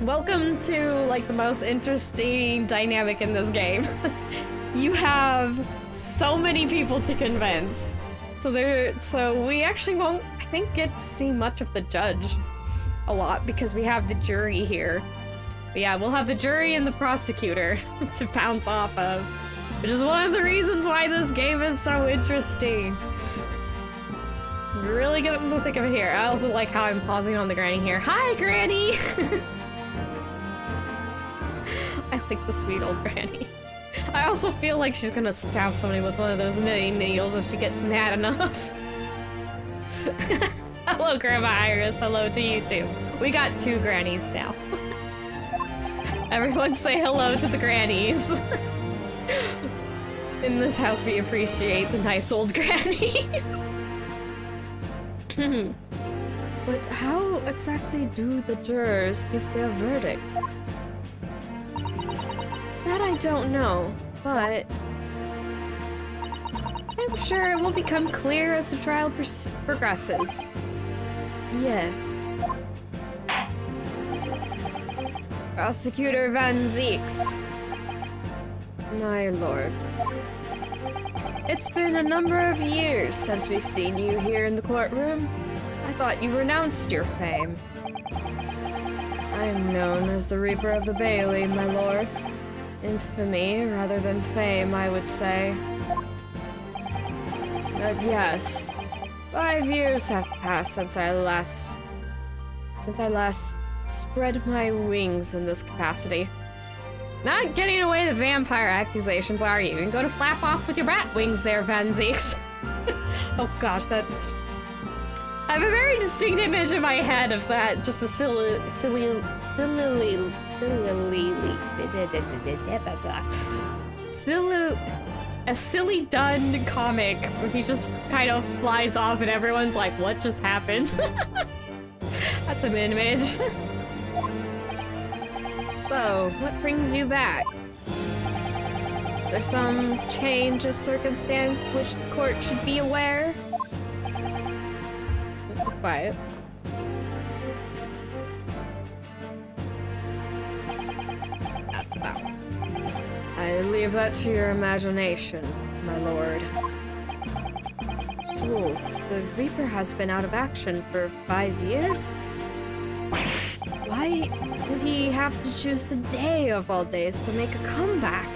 Welcome to, like, the most interesting dynamic in this game. You have so many people to convince. So we actually won't, I think, get to see much of the judge a lot because we have the jury here. But yeah, we'll have the jury and the prosecutor to bounce off of, which is one of the reasons why this game is so interesting. Really get to think of it here. I also like how I'm pausing on the granny here. Hi, Granny! I like the sweet old granny. I also feel like she's gonna stab somebody with one of those knitting needles if she gets mad enough. Hello, Grandma Iris. Hello to you too. We got 2 grannies now. Everyone say hello to the grannies. In this house, we appreciate the nice old grannies. But how exactly do the jurors give their verdict? That I don't know, but I'm sure it will become clear as the trial progresses. Yes. Prosecutor Van Zeeks. My lord. It's been a number of years since we've seen you here in the courtroom. I thought you renounced your fame. I'm known as the Reaper of the Bailey, my lord. Infamy rather than fame, I would say. But yes, 5 years have passed since I last spread my wings in this capacity. Not getting away the vampire accusations, are you? You can go to flap off with your bat wings there, Van Zeeks. Oh gosh, that's... I have a very distinct image in my head of that, just a silly done comic where he just kind of flies off and everyone's like, what just happened? That's an image. So, what brings you back? There's some change of circumstance which the court should be aware? It's quiet. That's about. I leave that to your imagination, my lord. So, the Reaper has been out of action for 5 years? Why did he have to choose the day of all days to make a comeback?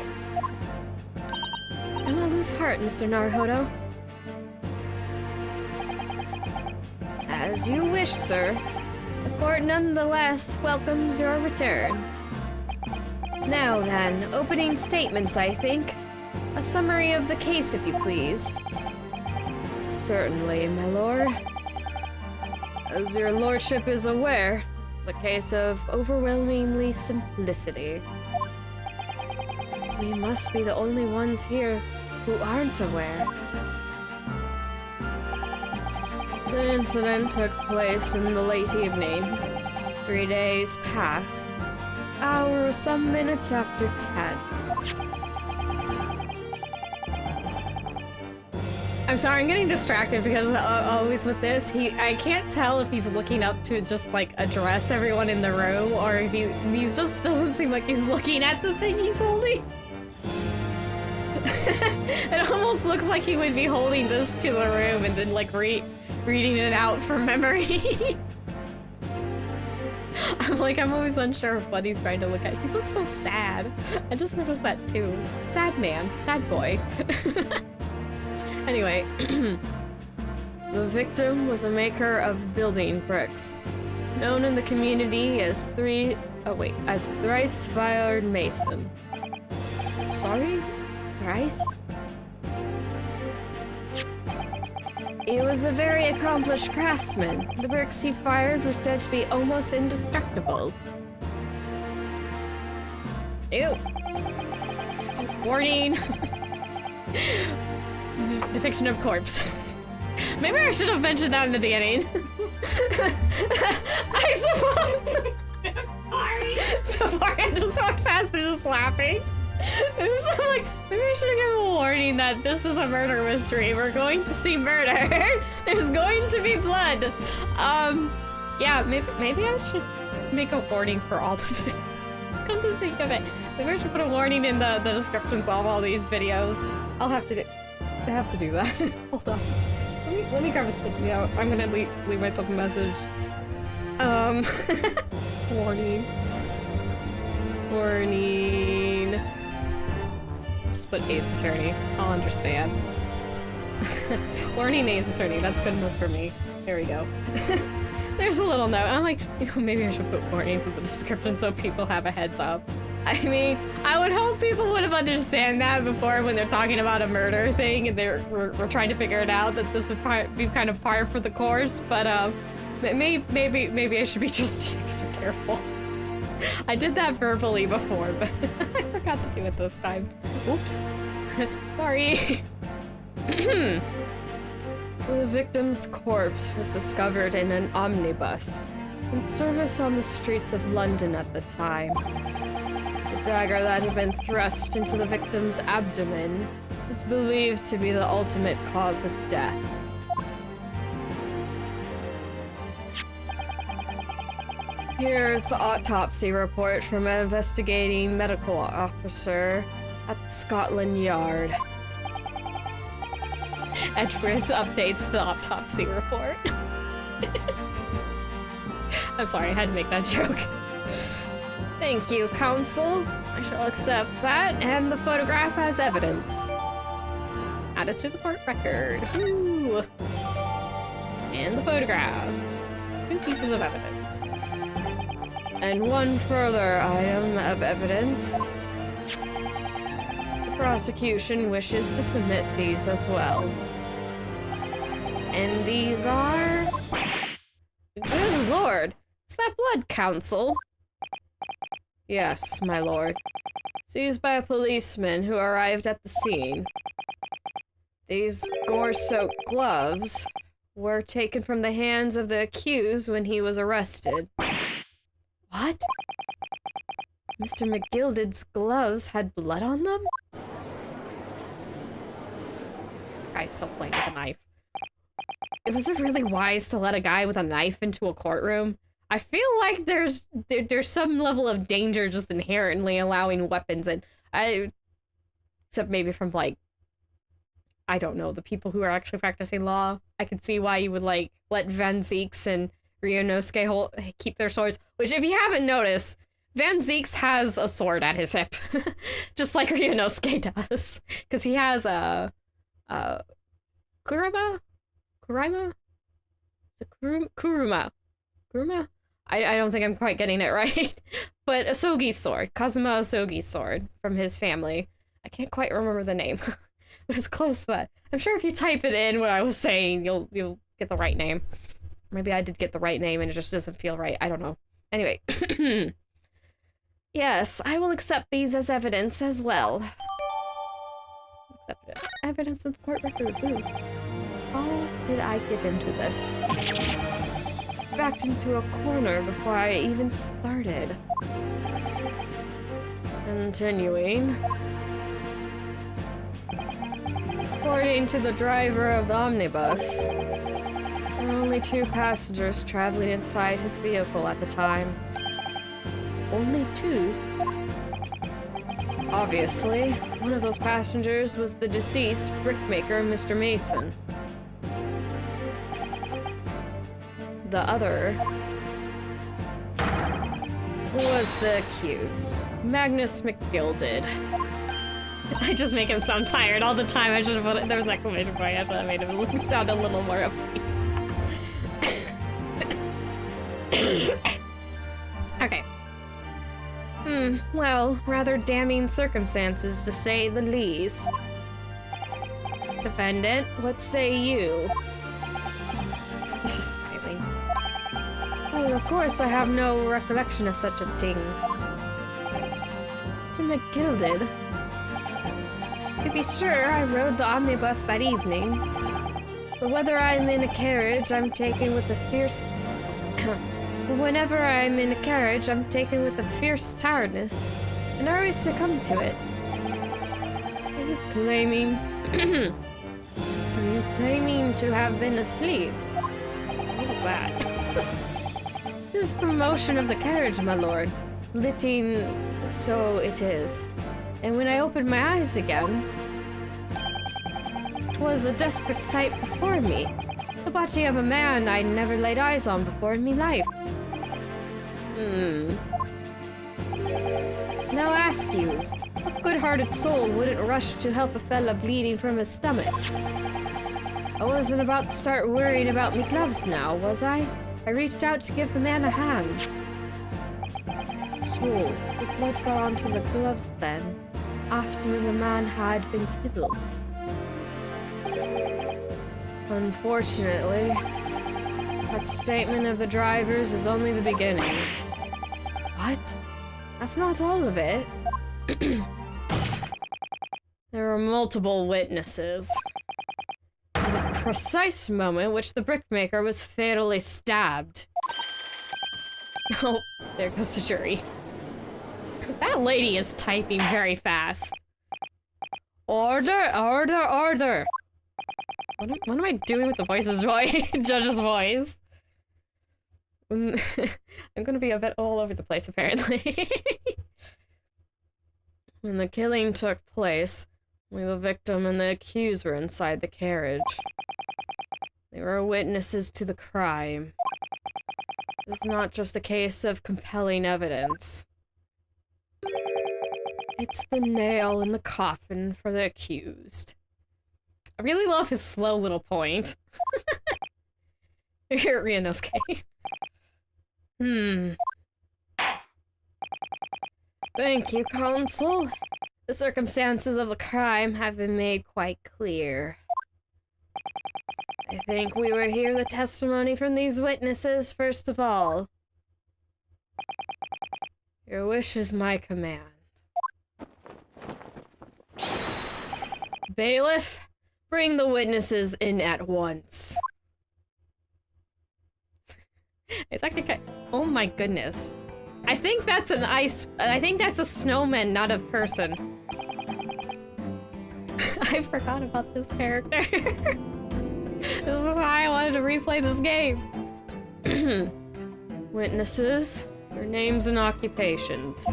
Don't lose heart, Mr. Naruhodo. As you wish, sir. The court nonetheless welcomes your return. Now then, opening statements, I think. A summary of the case, if you please. Certainly, my lord. As your lordship is aware, this is a case of overwhelmingly simplicity. We must be the only ones here who aren't aware. The incident took place in the late evening. 3 days passed. Hour or some minutes after 10. I'm sorry, I'm getting distracted because always with this, I can't tell if he's looking up to just like address everyone in the room or if he just doesn't seem like he's looking at the thing he's holding. It almost looks like he would be holding this to the room and then like reading it out from memory. I'm always unsure of what he's trying to look at. He looks so sad. I just noticed that too. Sad man, sad boy. Anyway, the victim was a maker of building bricks, known in the community as thrice-fired mason. Sorry? Thrice? He was a very accomplished craftsman. The bricks he fired were said to be almost indestructible. Ew. Warning. Depiction of corpse. Maybe I should have mentioned that in the beginning. I suppose. Sorry. Sorry, I just walked past and just laughing. I'm like, maybe I should have given a warning that this is a murder mystery. We're going to see murder. There's going to be blood. Yeah, maybe I should make a warning for all of it. Come to think of it, maybe I should put a warning in the descriptions of all these videos. I have to do that. Hold on. Let me grab a sticky note. I'm gonna leave myself a message. Warning. Warning. Just put Ace Attorney. I'll understand. Warning Ace Attorney. That's good enough for me. There we go. There's a little note. I'm like, maybe I should put warnings in the description so people have a heads up. I mean, I would hope people would have understand that before when they're talking about a murder thing and we're trying to figure it out, that this would be kind of par for the course, but maybe I should be just extra careful. I did that verbally before, but I forgot to do it this time. Oops. Sorry. The victim's corpse was discovered in an omnibus in service on the streets of London at the time. The dagger that had been thrust into the victim's abdomen is believed to be the ultimate cause of death. Here's the autopsy report from an investigating medical officer at Scotland Yard. Edgeworth updates the autopsy report. I'm sorry, I had to make that joke. Thank you, counsel. I shall accept that, and the photograph as evidence. Added to the court record. Ooh. And the photograph. 2 pieces of evidence. And one further item of evidence. The prosecution wishes to submit these as well. And these are... Good lord! Is that blood, counsel? Yes, my lord. Seized by a policeman who arrived at the scene. These gore-soaked gloves were taken from the hands of the accused when he was arrested. What? Mr. McGilded's gloves had blood on them? Guy's still playing with a knife. Was it really wise to let a guy with a knife into a courtroom? I feel like there's some level of danger just inherently allowing weapons in. Except maybe from, like, I don't know, the people who are actually practicing law. I could see why you would, like, let Van Zeeks and Ryunosuke keep their swords. Which, if you haven't noticed, Van Zeeks has a sword at his hip. Just like Ryunosuke does. Because he has a Kuruma? Kuruma? I don't think I'm quite getting it right. But Asogi's sword. Kazuma Asogi's sword from his family. I can't quite remember the name. But it's close to that. I'm sure if you type it in what I was saying, you'll get the right name. Maybe I did get the right name and it just doesn't feel right. I don't know. Anyway. Yes, I will accept these as evidence as well. Accepted it. Evidence of the court record. Ooh. How did I get into this? Backed into a corner before I even started. Continuing. According to the driver of the omnibus, there were only 2 passengers traveling inside his vehicle at the time. Only 2? Obviously, one of those passengers was the deceased brickmaker, Mr. Mason. The other was the accused, Magnus McGilded. I just make him sound tired all the time. I should have put it. There was an exclamation point. I should have made him sound a little more upbeat. Okay. Well, rather damning circumstances to say the least. Defendant, what say you? He's just smiling. Well, of course, I have no recollection of such a thing. Mr. McGilded. To be sure, I rode the omnibus that evening. But whether I'm in a carriage, I'm taken with a fierce... Whenever I'm in a carriage, I'm taken with a fierce tiredness, and I always succumb to it. Are you claiming... Are you claiming to have been asleep? What is that? Tis the motion of the carriage, my lord. Litting, so it is. And when I opened my eyes again, 'twas a desperate sight before me. The body of a man I'd never laid eyes on before in me life. Now ask yous, what good-hearted soul wouldn't rush to help a fella bleeding from his stomach? I wasn't about to start worrying about me gloves now, was I? I reached out to give the man a hand. So, the blood got onto the gloves then, after the man had been killed. Unfortunately, that statement of the driver's is only the beginning. What? That's not all of it. There were multiple witnesses to the precise moment which the brickmaker was fatally stabbed. Oh, there goes the jury. That lady is typing very fast. Order, order, order! What am I doing with the judge's voice? I'm gonna be a bit all over the place, apparently. When the killing took place, only the victim and the accused were inside the carriage. They were witnesses to the crime. It's not just a case of compelling evidence. It's the nail in the coffin for the accused. I really love his slow little point. Here at Ryunosuke. Thank you, Counsel. The circumstances of the crime have been made quite clear. I think we will hear the testimony from these witnesses first of all. Your wish is my command. Bailiff, bring the witnesses in at once. It's actually kind of, oh my goodness. I think that's a snowman, not a person. I forgot about this character. This is why I wanted to replay this game. Witnesses, their names and occupations.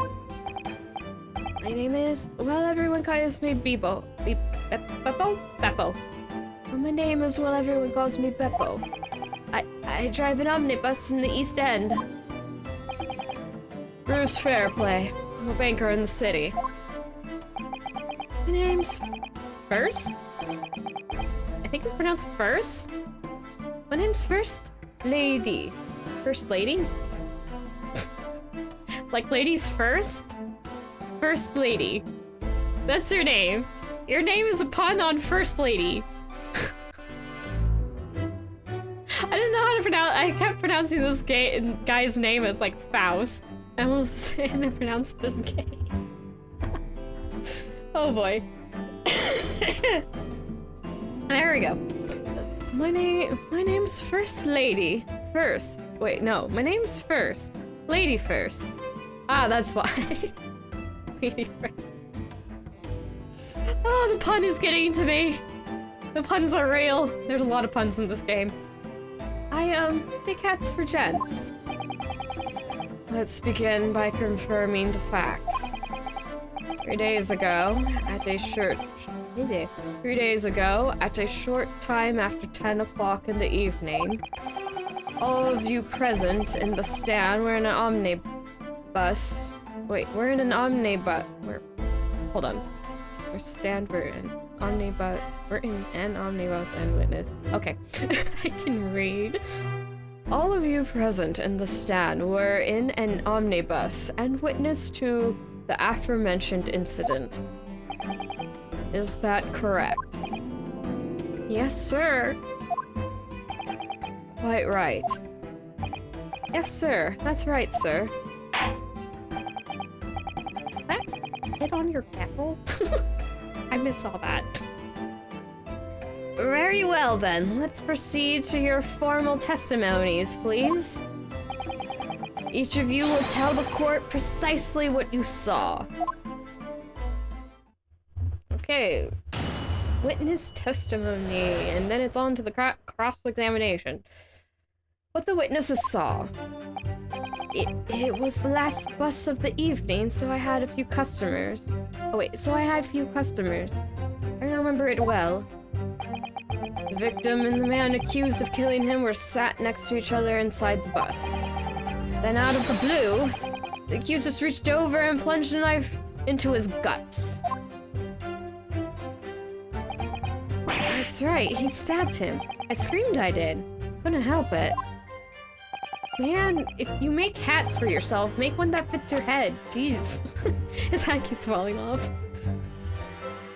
My name is, well, everyone calls me Beppo. Beppo. Well, my name is, well, everyone calls me Beppo. I drive an omnibus in the East End. Bruce Fairplay. I'm a banker in the city. My name's First? I think it's pronounced First? My name's First Lady. First Lady? Like ladies first? First Lady. That's your name. Your name is a pun on First Lady. I don't know how to pronounce. I kept pronouncing this guy's name as like Faust. I almost pronounced this gay. Oh boy. There we go. My name's First Lady. First. Wait, no. My name's First. Lady First. Ah, that's why. Lady First. Oh, the pun is getting to me. The puns are real. There's a lot of puns in this game. I make hats for gents. Let's begin by confirming the facts. 3 days ago, at a short time after 10 o'clock in the evening, all of you present in the stand were in an omnibus. Wait, we're in an omnibus. Hold on. We're in an omnibus and witness. Okay, I can read. All of you present in the stand were in an omnibus and witness to the aforementioned incident. Is that correct? Yes, sir. Quite right. Yes, sir. That's right, sir. Is that hit on your gavel? I missed all that. Very well, then. Let's proceed to your formal testimonies, please. Each of you will tell the court precisely what you saw. Okay. Witness testimony, and then it's on to the cross-examination. What the witnesses saw. It was the last bus of the evening, so I had a few customers. Oh wait, so I had a few customers. I remember it well. The victim and the man accused of killing him were sat next to each other inside the bus. Then out of the blue, the accused just reached over and plunged a knife into his guts. That's right, he stabbed him. I screamed I did. Couldn't help it. man, if you make hats for yourself, make one that fits your head. Jeez. His hat keeps falling off.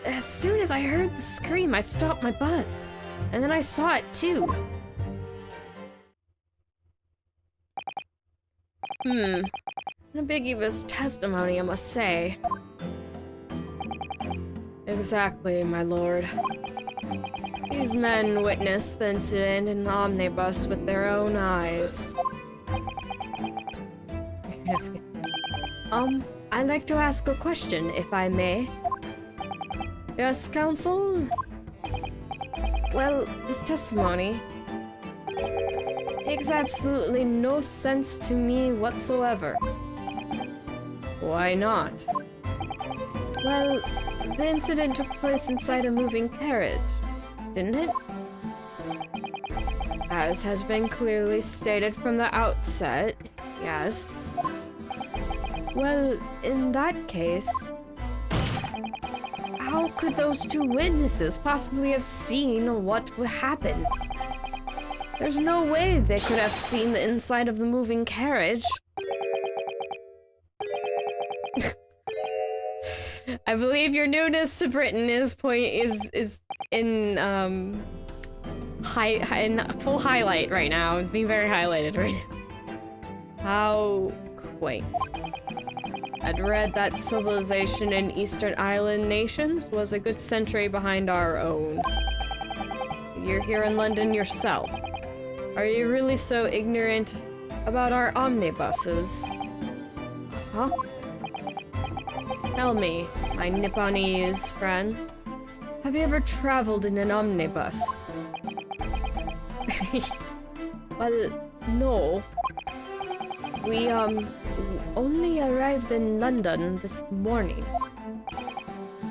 As soon as I heard the scream, I stopped my bus. And then I saw it too. An ambiguous testimony, I must say. Exactly, my lord. These men witnessed the incident in the omnibus with their own eyes. I'd like to ask a question, if I may. Yes, counsel? Well, this testimony makes absolutely no sense to me whatsoever. Why not? Well, the incident took place inside a moving carriage, didn't it? As has been clearly stated from the outset, yes. Well, in that case, how could those two witnesses possibly have seen what happened? There's no way they could have seen the inside of the moving carriage. I believe your newness to Britain is in full highlight right now. It's being very highlighted right now. How quaint. I'd read that civilization in Eastern Island nations was a good century behind our own. You're here in London yourself. Are you really so ignorant about our omnibuses? Huh? Tell me, my Nipponese friend, have you ever traveled in an omnibus? Well, no. We, only arrived in London this morning.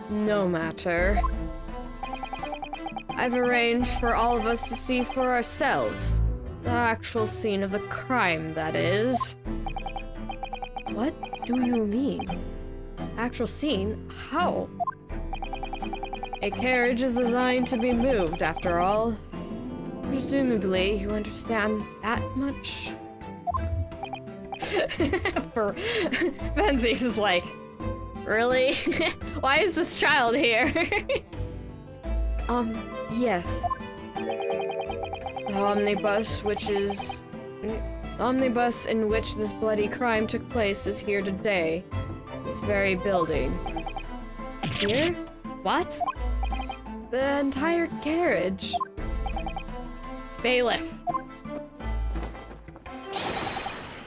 No matter. I've arranged for all of us to see for ourselves. The actual scene of the crime, that is. What do you mean? Actual scene? How? A carriage is designed to be moved, after all. Presumably, you understand that much? Benzies is like, really? Why is this child here? Yes. The omnibus in which this bloody crime took place is here today. This very building. Here? What? The entire carriage. Bailiff.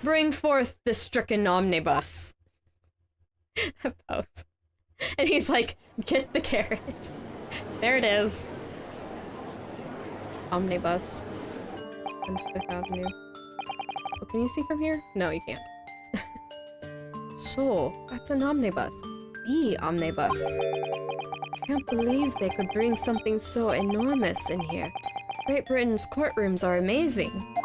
Bring forth the stricken omnibus. Pose. And he's like, get the carriage. There it is. Omnibus. On Fifth Avenue. Oh, can you see from here? No, you can't. So, that's an omnibus. The omnibus. Can't believe they could bring something so enormous in here. Great Britain's courtrooms are amazing.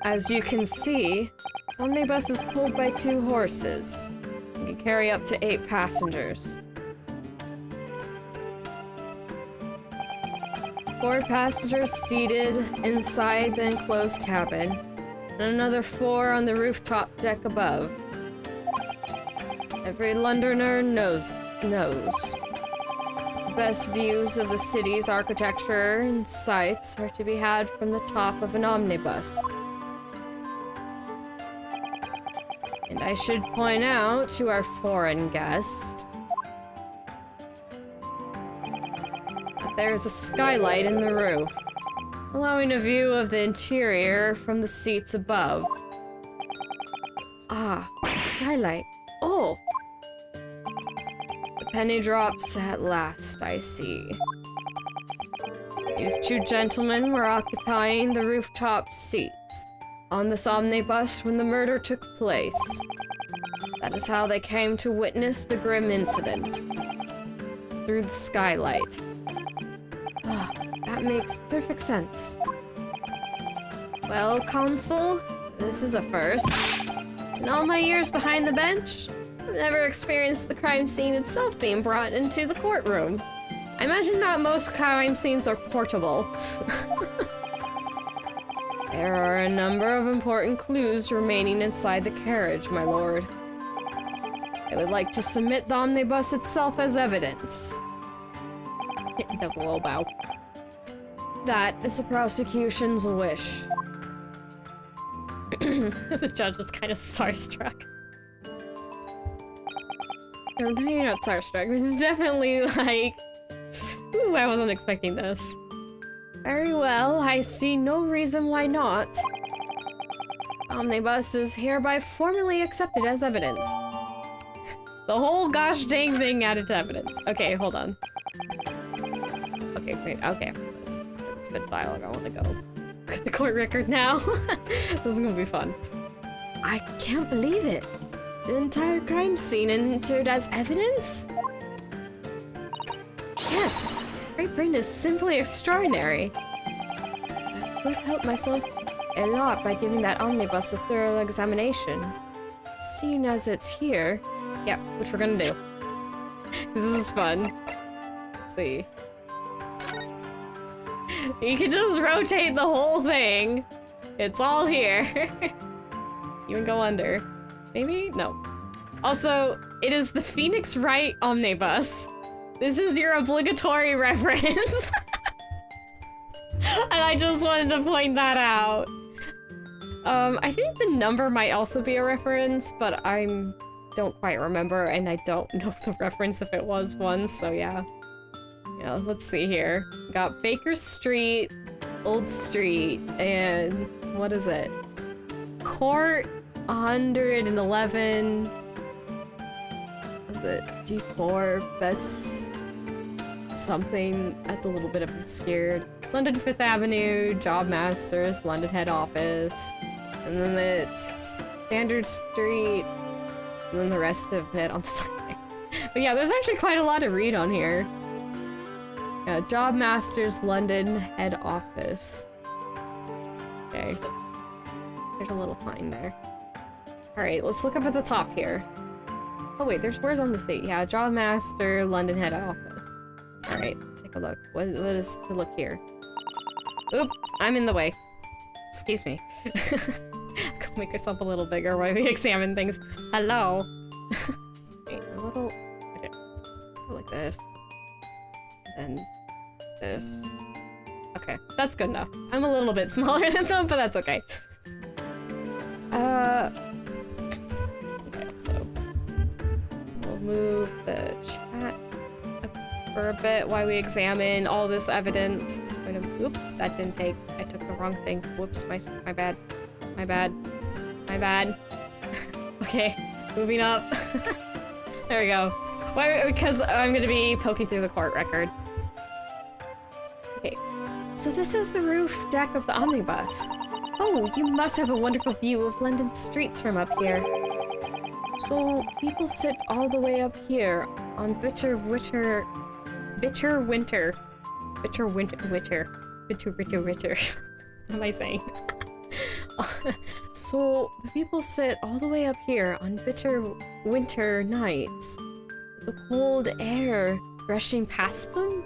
As you can see, omnibus is pulled by 2 horses. It can carry up to 8 passengers. 4 passengers seated inside the enclosed cabin, and another 4 on the rooftop deck above. Every Londoner knows. The best views of the city's architecture and sights are to be had from the top of an omnibus. And I should point out to our foreign guest that there's a skylight in the roof, allowing a view of the interior from the seats above. Ah, skylight. Oh! The penny drops at last, I see. These 2 gentlemen were occupying the rooftop seats on this omnibus when the murder took place. That is how they came to witness the grim incident. Through the skylight. Ah, that makes perfect sense. Well, Consul, this is a first. In all my years behind the bench, I've never experienced the crime scene itself being brought into the courtroom. I imagine not most crime scenes are portable. There are a number of important clues remaining inside the carriage, my lord. I would like to submit the omnibus itself as evidence. He does a little bow. That is the prosecution's wish. The judge is kind of starstruck. No, you're not starstruck. It's definitely like... Ooh, I wasn't expecting this. Very well, I see no reason why not. Omnibus is hereby formally accepted as evidence. The whole gosh dang thing added to evidence. Okay, hold on. Okay, wait, okay. This bit dialogue, I want to go. The court record now. This is gonna be fun. I can't believe it. The entire crime scene entered as evidence? Yes, Great Britain is simply extraordinary. I could help myself a lot by giving that omnibus a thorough examination. Seeing as it's here, yeah, which we're gonna do. This is fun. Let's see. You can just rotate the whole thing. It's all here. You can go under. Maybe? No. Also, it is the Phoenix Wright Omnibus. This is your obligatory reference. And I just wanted to point that out. I think the number might also be a reference, but don't quite remember, and I don't know the reference if it was one, so yeah. Yeah, let's see here. We got Baker Street, Old Street, and what is it? Court 111. What is it? G4, best something. That's a little bit obscured. London 5th Avenue, Job Masters, London Head Office. And then it's Standard Street. And then the rest of it on the side. But yeah, there's actually quite a lot to read on here. Yeah, Job Masters, London Head Office. Okay. There's a little sign there. Alright, let's look up at the top here. Oh wait, there's words on the seat. Yeah, Job Master, London Head Office. Alright, let's take a look. What is to look here? Oop, I'm in the way. Excuse me. Go make yourself a little bigger while we examine things. Hello. Wait, a little... Okay. Go like this. And this. Okay, that's good enough. I'm a little bit smaller than them, but that's okay. Okay, so we'll move the chat up for a bit while we examine all this evidence. Oop, that didn't take. I took the wrong thing. Whoops, my bad. My bad. My bad. Okay, moving up. There we go. Why? Because I'm gonna be poking through the court record. Okay, so this is the roof deck of the omnibus. Oh, you must have a wonderful view of London streets from up here. So people sit all the way up here on bitter winter. What am I saying? So the people sit all the way up here on bitter winter nights. The cold air rushing past them?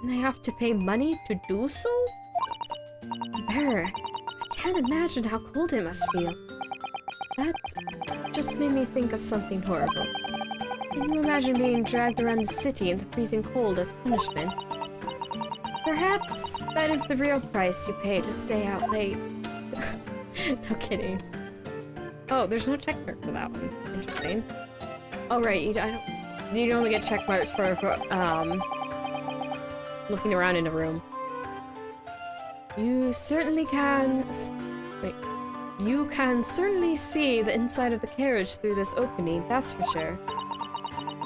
And they have to pay money to do so? I can't imagine how cold it must feel. That just made me think of something horrible. Can you imagine being dragged around the city in the freezing cold as punishment? Perhaps that is the real price you pay to stay out late. No kidding. Oh, there's no check mark for that one. Interesting. Oh right, you only get check marks for looking around in a room. You certainly can... Wait. You can certainly see the inside of the carriage through this opening, that's for sure.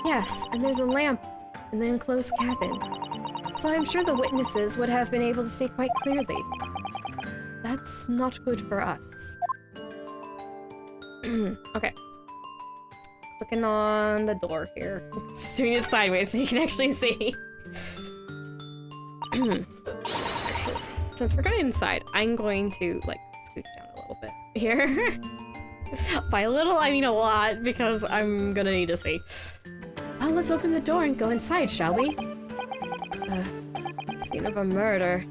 Yes, and there's a lamp in the enclosed cabin. So I'm sure the witnesses would have been able to see quite clearly. That's not good for us. Okay. Clicking on the door here. Just doing it sideways so you can actually see. Since we're going inside, I'm going to, like, scooch down a little bit here. By a little, I mean a lot, because I'm gonna need to see. Well, let's open the door and go inside, shall we? Scene of a murder.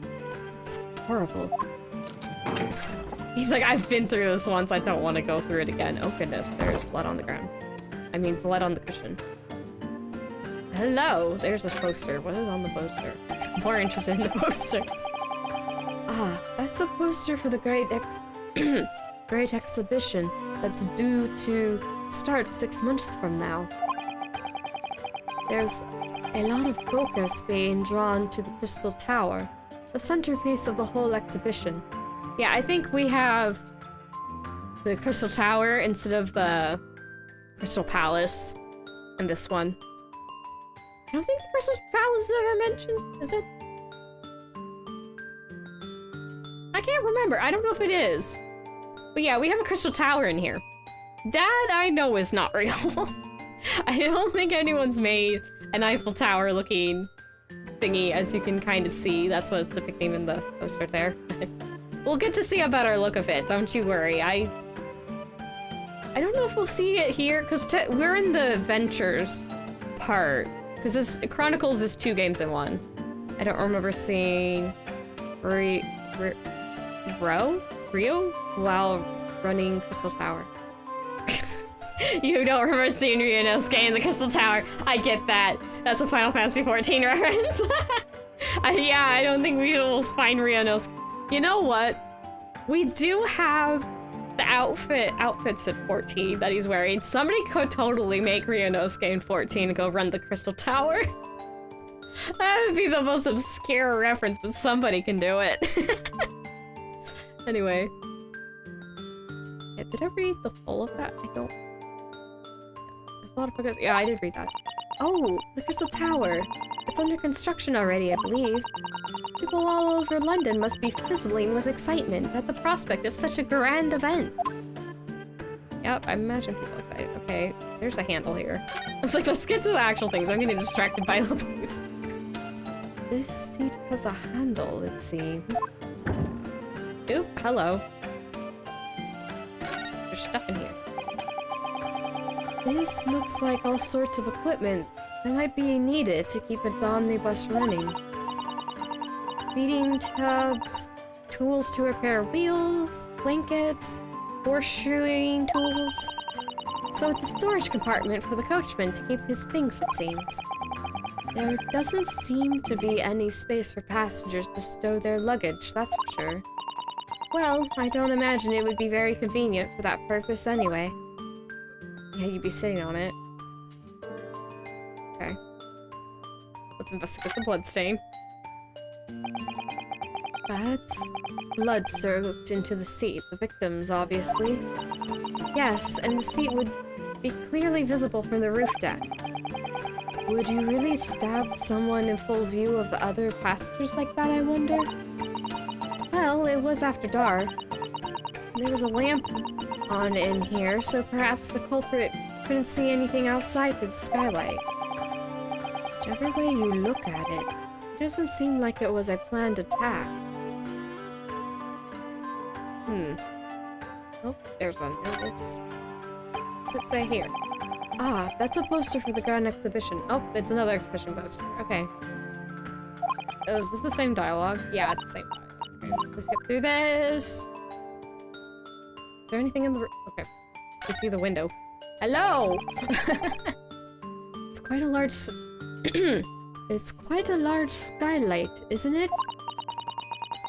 It's horrible. He's like, I've been through this once, I don't want to go through it again. Oh goodness, there's blood on the ground. I mean, blood on the cushion. Hello, there's this poster. What is on the poster? I'm more interested in the poster. Ah, that's a poster for the Great Exhibition that's due to start 6 months from now. There's a lot of focus being drawn to the Crystal Tower, the centerpiece of the whole exhibition. Yeah, I think we have the Crystal Tower instead of the Crystal Palace in this one. I don't think the Crystal Palace is ever mentioned, is it? I can't remember. I don't know if it is. But yeah, we have a Crystal Tower in here. That I know is not real. I don't think anyone's made an Eiffel Tower looking thingy, as you can kind of see. That's what it's depicting in the poster there. We'll get to see a better look of it, don't you worry. I don't know if we'll see it here, because we're in the Ventures part. Because this Chronicles is 2 games in 1. I don't remember seeing Rio while running Crystal Tower. You don't remember seeing Ryunosuke in the Crystal Tower. I get that. That's a Final Fantasy XIV reference. Yeah, I don't think we will find Ryunosuke. You know what? We do have the outfits at 14 that he's wearing. Somebody could totally make Ryunosuke in 14 and go run the Crystal Tower. That would be the most obscure reference, but somebody can do it. Anyway. Yeah, did I read the full of that? I don't... There's a lot of focus. Yeah, I did read that. Oh, the Crystal Tower. It's under construction already, I believe. People all over London must be fizzling with excitement at the prospect of such a grand event. Yep, I imagine people excited. Okay, there's a handle here. I was like, let's get to the actual things. I'm getting distracted by the post. This seat has a handle, it seems. Oop, hello. There's stuff in here. This looks like all sorts of equipment that might be needed to keep the omnibus running. Feeding tubs, tools to repair wheels, blankets, horseshoeing tools. So it's a storage compartment for the coachman to keep his things, it seems. There doesn't seem to be any space for passengers to stow their luggage, that's for sure. Well, I don't imagine it would be very convenient for that purpose anyway. Yeah, you'd be sitting on it. Okay. Let's investigate the bloodstain. That's blood soaked into the seat. The victim's, obviously. Yes, and the seat would be clearly visible from the roof deck. Would you really stab someone in full view of the other passengers like that, I wonder? Well, it was after dark. There was a lamp on in here, so perhaps the culprit couldn't see anything outside through the skylight. Whichever way you look at it, it doesn't seem like it was a planned attack. Oh, there's one. What's it say here? Ah, that's a poster for the Grand Exhibition. Oh, it's another exhibition poster. Okay. Oh, is this the same dialogue? Yeah, it's the same dialogue. Okay, let's skip through this. Is there anything in the room? Okay. I see the window. Hello! It's quite a large... It's quite a large skylight, isn't it?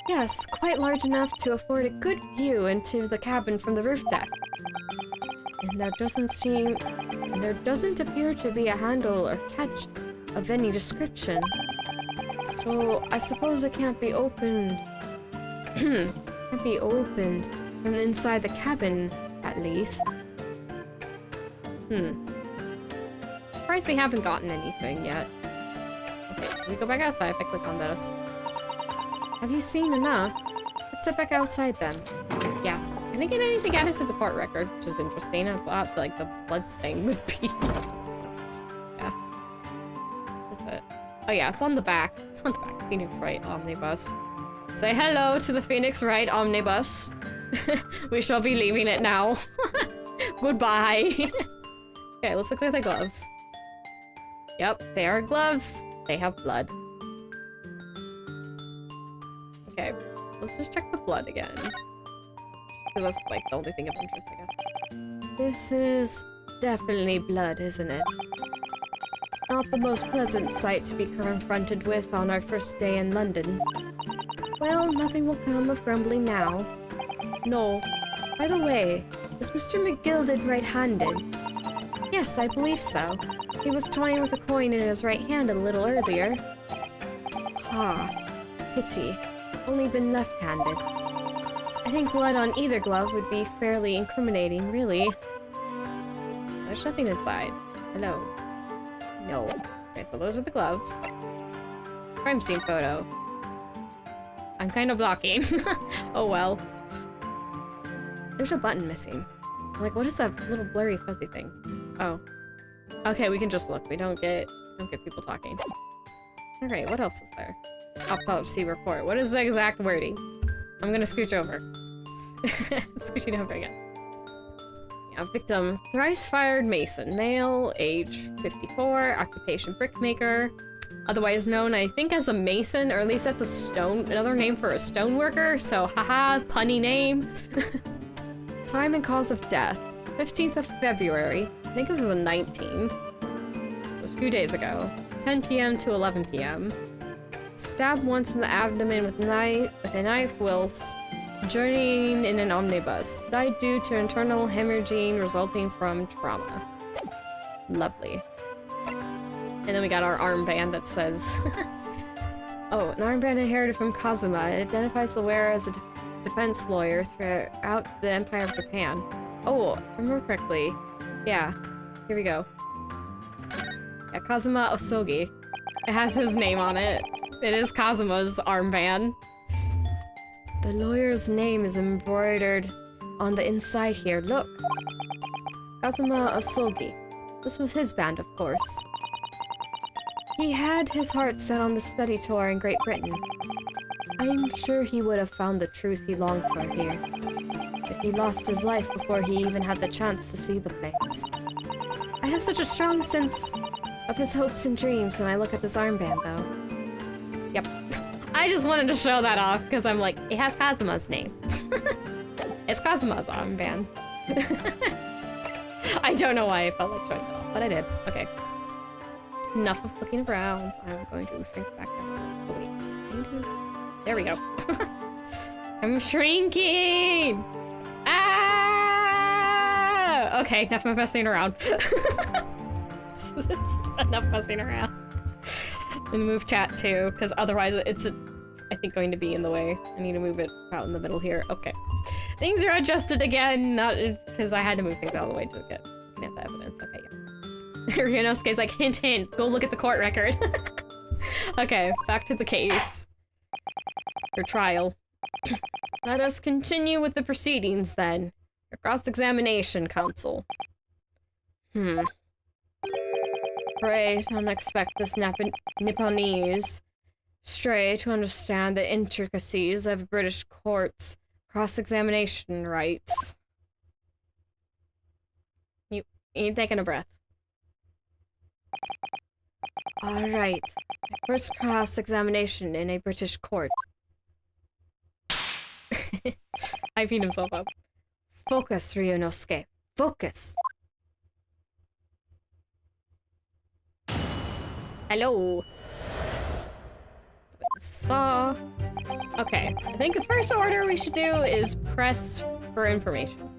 Yes, quite large enough to afford a good view into the cabin from the roof deck. And there doesn't appear to be a handle or catch of any description. So I suppose it can't be opened. Can't be opened from inside the cabin, at least. Surprised we haven't gotten anything yet. Okay, can we go back outside if I click on this? Have you seen enough? Let's sit back outside then. Yeah. I didn't get anything added to the court record, which is interesting. I thought, like, the blood stain would be... Yeah. What's it? Oh yeah, it's on the back. On the back. Phoenix Wright Omnibus. Say hello to the Phoenix Wright Omnibus. We shall be leaving it now. Goodbye. Okay, let's look at the gloves. Yep, they are gloves. They have blood. Okay, let's just check the blood again. because that's like the only thing of interest, I guess. This is definitely blood, isn't it? Not the most pleasant sight to be confronted with on our first day in London. Well, nothing will come of grumbling now. No. By the way, is Mr. McGilded right-handed? Yes, I believe so. He was toying with a coin in his right hand a little earlier. Ha. Pity. Only been left-handed. I think blood on either glove would be fairly incriminating, really. There's nothing inside. Hello. No. Okay, so those are the gloves. Crime scene photo. I'm kind of blocking. Oh well. There's a button missing. Like, what is that little blurry fuzzy thing? Oh. Okay, we can just look. We don't get people talking. Alright, what else is there? Autopsy report. What is the exact wording? I'm gonna scooch over. Scooching over again. Yeah, victim. Thrice-fired mason. Male, age 54, occupation brickmaker. Otherwise known, I think, as a mason, or at least that's another name for a stoneworker, so haha, punny name. Time and cause of death. 15th of February. I think it was the 19th. It was a few days ago. 10 p.m. to 11 p.m. Stabbed once in the abdomen with a knife whilst journeying in an omnibus. Died due to internal hemorrhaging resulting from trauma. Lovely. And then we got our armband that says... Oh, an armband inherited from Kazuma. It identifies the wearer as a defense lawyer throughout the Empire of Japan. Oh, if I remember correctly. Yeah, here we go. Yeah, Kazuma Osogi. It has his name on it. It is Kazuma's armband. The lawyer's name is embroidered on the inside here. Look. Kazuma Osogi. This was his band, of course. He had his heart set on the study tour in Great Britain. I'm sure he would have found the truth he longed for here. But he lost his life before he even had the chance to see the place. I have such a strong sense of his hopes and dreams when I look at this armband, though. Yep. I just wanted to show that off, because I'm like, it has Kazuma's name. It's Kazuma's armband. I don't know why I felt like showing that off, but I did. Okay. Enough of looking around. I'm going to shrink back down. Oh, wait. There we go. I'm shrinking! Ah! Okay, enough of messing around. Enough messing around. I'm gonna move chat too, because otherwise it's, I think, going to be in the way. I need to move it out in the middle here. Okay. Things are adjusted again, not because I had to move things out of the way to get the evidence. Okay, yeah. Ryunosuke's like, hint, hint, go look at the court record. Okay, back to the case. Your trial. Let us continue with the proceedings, then. Your cross-examination, counsel. Pray don't expect this Nipponese stray to understand the intricacies of British courts' cross-examination rights. You taking a breath. Alright. First cross-examination in a British court. Hyping himself up. Focus, Ryunosuke. Focus! Hello! Saw. Okay, I think the first order we should do is press for information.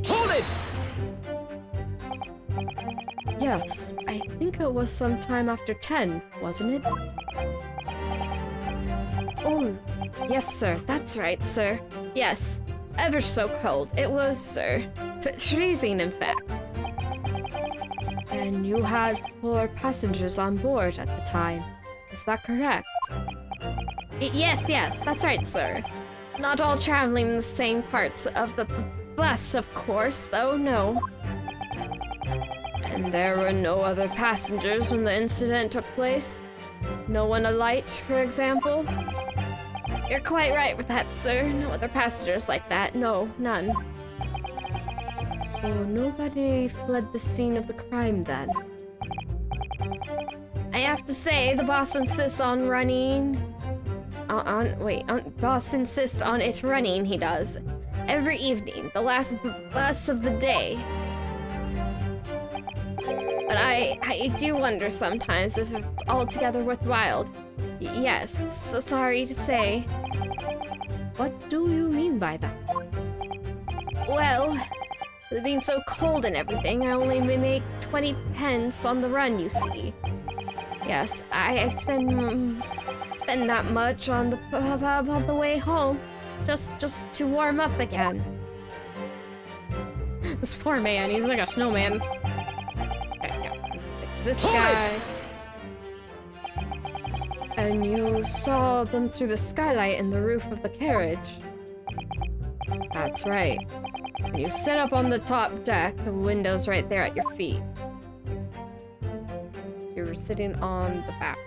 Hold it! Yes, I think it was sometime after 10, wasn't it? Oh, yes, sir. That's right, sir. Yes, ever so cold. It was, sir. Freezing, in fact. And you had 4 passengers on board at the time. Is that correct? Yes, that's right, sir. Not all traveling in the same parts of the bus, of course, though, no. And there were no other passengers when the incident took place? No one alight, for example? You're quite right with that, sir. No other passengers like that. No, none. So nobody fled the scene of the crime, then? I have to say, the boss insists on running Boss insists on it running, he does. Every evening, the last bus of the day. But I do wonder sometimes if it's altogether worthwhile. Yes, so sorry to say. What do you mean by that? Well, with it being so cold and everything, I only make 20 pence on the run, you see. Yes, I spend that much on the way home, just to warm up again. This poor man, he's like a snowman. Okay, yeah. This guy. And you saw them through the skylight in the roof of the carriage. That's right. When you sit up on the top deck, the window's right there at your feet. You were sitting on the back.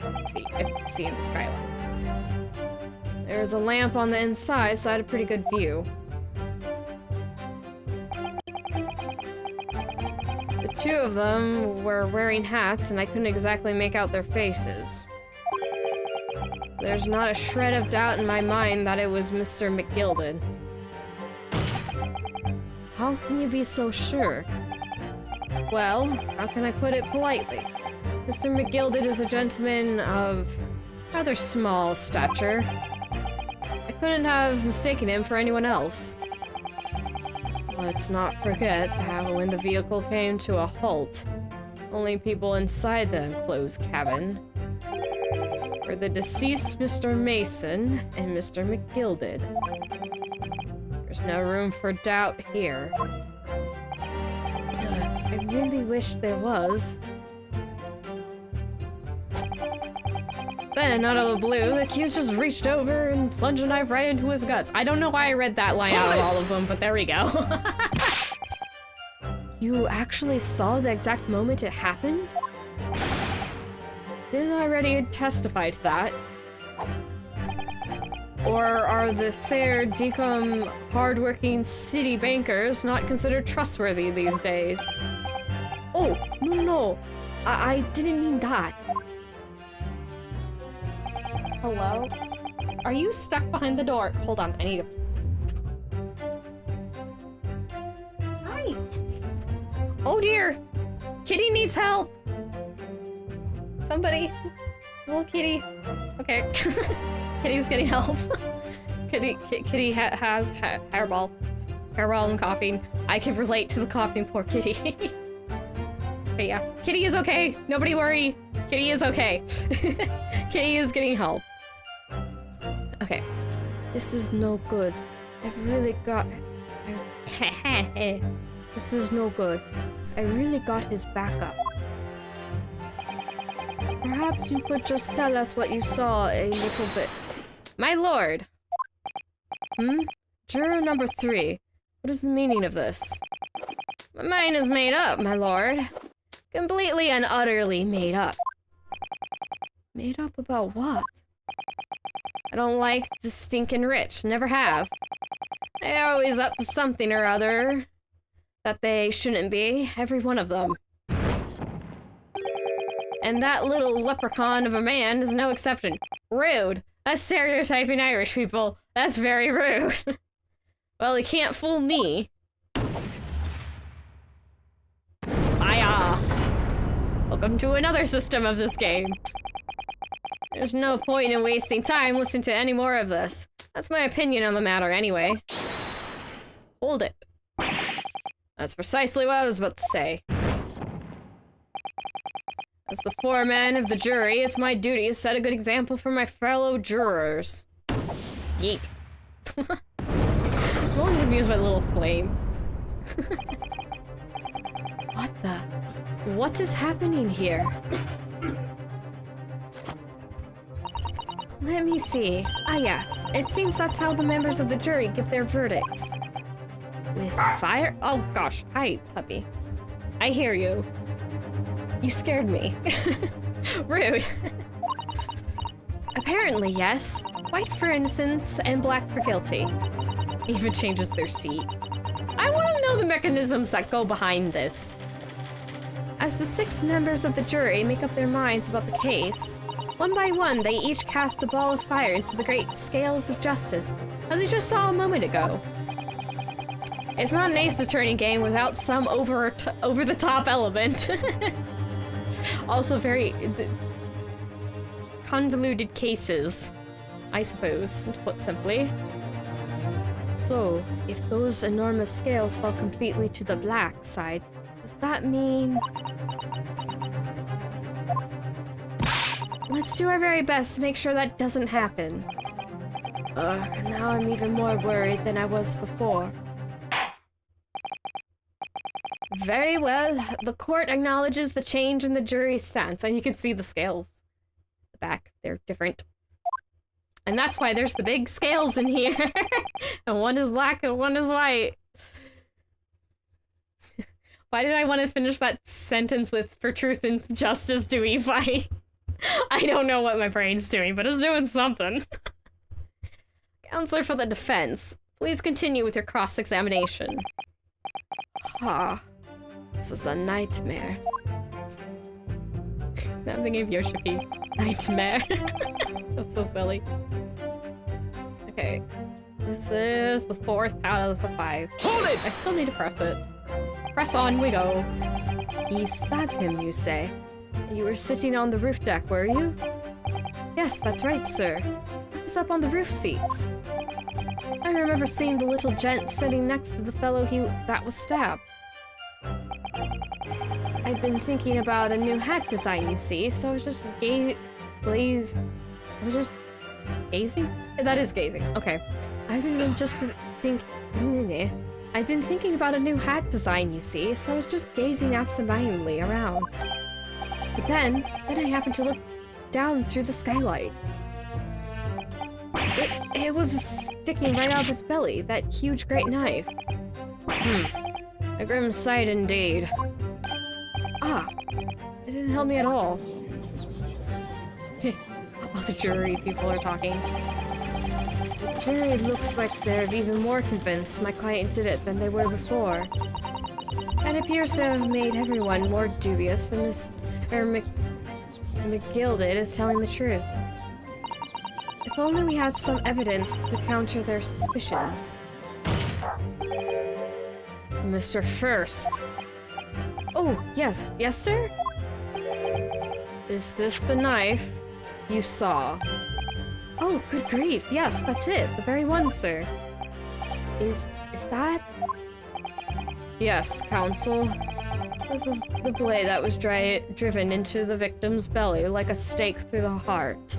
Let's see if you can see in the skylight. There's a lamp on the inside, so I had a pretty good view. The two of them were wearing hats, and I couldn't exactly make out their faces. There's not a shred of doubt in my mind that it was Mr. McGilded. How can you be so sure? Well, how can I put it politely? Mr. McGilded is a gentleman of rather small stature. I couldn't have mistaken him for anyone else. Let's not forget that when the vehicle came to a halt, only people inside the enclosed cabin were the deceased Mr. Mason and Mr. McGilded. There's no room for doubt here. I really wish there was. Then, out of the blue, the accused just reached over and plunged a knife right into his guts. I don't know why I read that line out of all of them, but there we go. You actually saw the exact moment it happened? Didn't I already testify to that? Or are the fair, decom, hardworking city bankers not considered trustworthy these days? Oh, no. I didn't mean that. Hello? Are you stuck behind the door? Hold on, I need to... Hi! Oh dear! Kitty needs help! Somebody! Little kitty. Okay. Kitty's getting help. Kitty has hairball. Hairball and coughing. I can relate to the coughing poor kitty. Okay, yeah. Kitty is okay! Nobody worry! Kitty is okay. Kitty is getting help. Okay. This is no good. I've really got... This is no good. I really got his back up. Perhaps you could just tell us what you saw a little bit. My lord! Juror number 3. What is the meaning of this? My mind is made up, my lord. Completely and utterly made up. Made up about what? I don't like the stinking rich. Never have. They're always up to something or other that they shouldn't be. Every one of them. And that little leprechaun of a man is no exception. Rude. That's stereotyping Irish people. That's very rude. Well, he can't fool me. Hiya! Welcome to another system of this game. There's no point in wasting time listening to any more of this. That's my opinion on the matter anyway. Hold it. That's precisely what I was about to say. As the foreman of the jury, it's my duty to set a good example for my fellow jurors. Yeet. I'm always amused by the little flame. What is happening here? Let me see. Ah yes, it seems that's how the members of the jury give their verdicts. With fire? Oh gosh, hi, puppy. I hear you. You scared me. Rude. Apparently, yes. White for innocence and black for guilty. Even changes their seat. I want to know the mechanisms that go behind this. As the 6 members of the jury make up their minds about the case, One by one, they each cast a ball of fire into the great scales of justice, as we just saw a moment ago. It's not an ace attorney game without some over-the-top element. Also very convoluted cases, I suppose, to put simply. So, if those enormous scales fall completely to the black side, does that mean... Let's do our very best to make sure that doesn't happen. Ugh, now I'm even more worried than I was before. Very well, the court acknowledges the change in the jury's stance, and you can see the scales. The back, they're different. And that's why there's the big scales in here. And one is black and one is white. Why did I want to finish that sentence with, for truth and justice do we fight? I don't know what my brain's doing, but it's doing something. Counselor for the defense, please continue with your cross-examination. Ah, this is a nightmare. Now I'm thinking of Yoshiki. Nightmare. I'm so silly. Okay. This is the 4th out of the 5. Hold it! I still need to press it. Press on we go. He stabbed him, you say? You were sitting on the roof deck, were you? Yes, that's right, sir. I was up on the roof seats. I remember seeing the little gent sitting next to the fellow that was stabbed. I've been thinking about a new hat design, you see, so I was just gazing. That is gazing. Okay. I've been thinking about a new hat design, you see, so I was just gazing absentmindedly around. But then I happened to look down through the skylight. It was sticking right out of his belly, that huge great knife. A grim sight indeed. Ah, it didn't help me at all. All the jury people are talking. The jury looks like they're even more convinced my client did it than they were before. That appears to have made everyone more dubious than McGill is telling the truth. If only we had some evidence to counter their suspicions. Mr. First. Oh, yes. Yes, sir? Is this the knife you saw? Oh, good grief. Yes, that's it. The very one, sir. Is that? Yes, counsel. This is the blade that was driven into the victim's belly like a stake through the heart.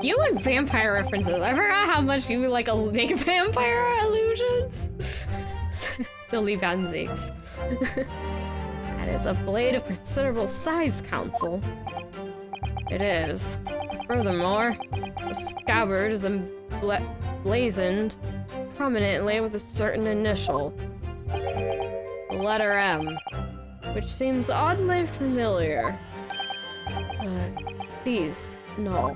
You like vampire references. I forgot how much you like make vampire illusions. Silly Vanzigs. That is a blade of considerable size, counsel. It is. Furthermore, the scabbard is emblazoned prominently with a certain initial. The letter M, which seems oddly familiar. Please, no.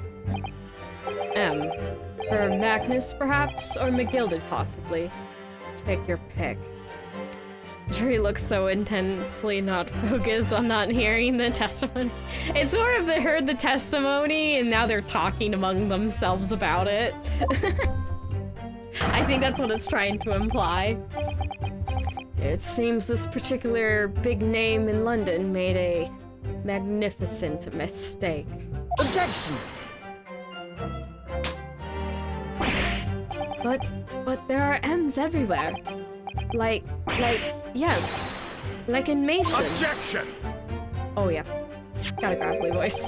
M. For Magnus, perhaps, or McGilded, possibly. Take your pick. Jury looks so intensely not focused on not hearing the testimony. It's more of they heard the testimony and now they're talking among themselves about it. I think that's what it's trying to imply. It seems this particular big name in London made a magnificent mistake. Objection! But there are M's everywhere. Yes. Like in Mason. Objection! Oh yeah. Got a gravelly voice.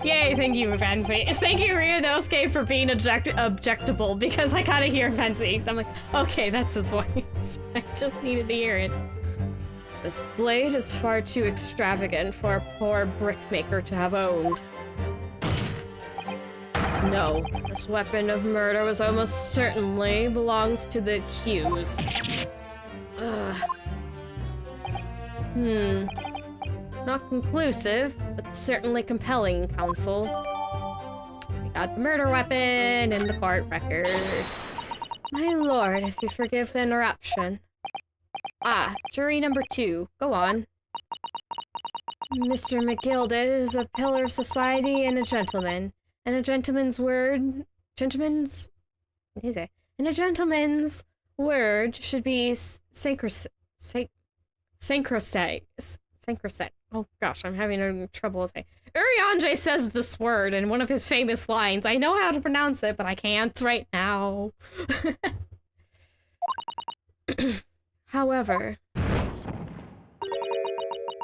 Yay, thank you, Fancy. Thank you, Ryunosuke, for being objectable, because I gotta hear Fancy. So I'm like, okay, that's his voice. I just needed to hear it. This blade is far too extravagant for a poor brickmaker to have owned. No, this weapon of murder was almost certainly belongs to the accused. Not conclusive, but certainly compelling, counsel. We got the murder weapon and the court record. My lord, if you forgive the interruption. Ah, jury number 2. Go on. Mr. McGilded is a pillar of society and a gentleman. And a gentleman's word... What is it? And a gentleman's word should be sacrosanct. Oh gosh, I'm having trouble saying. Urianger says this word in one of his famous lines. I know how to pronounce it, but I can't right now. However,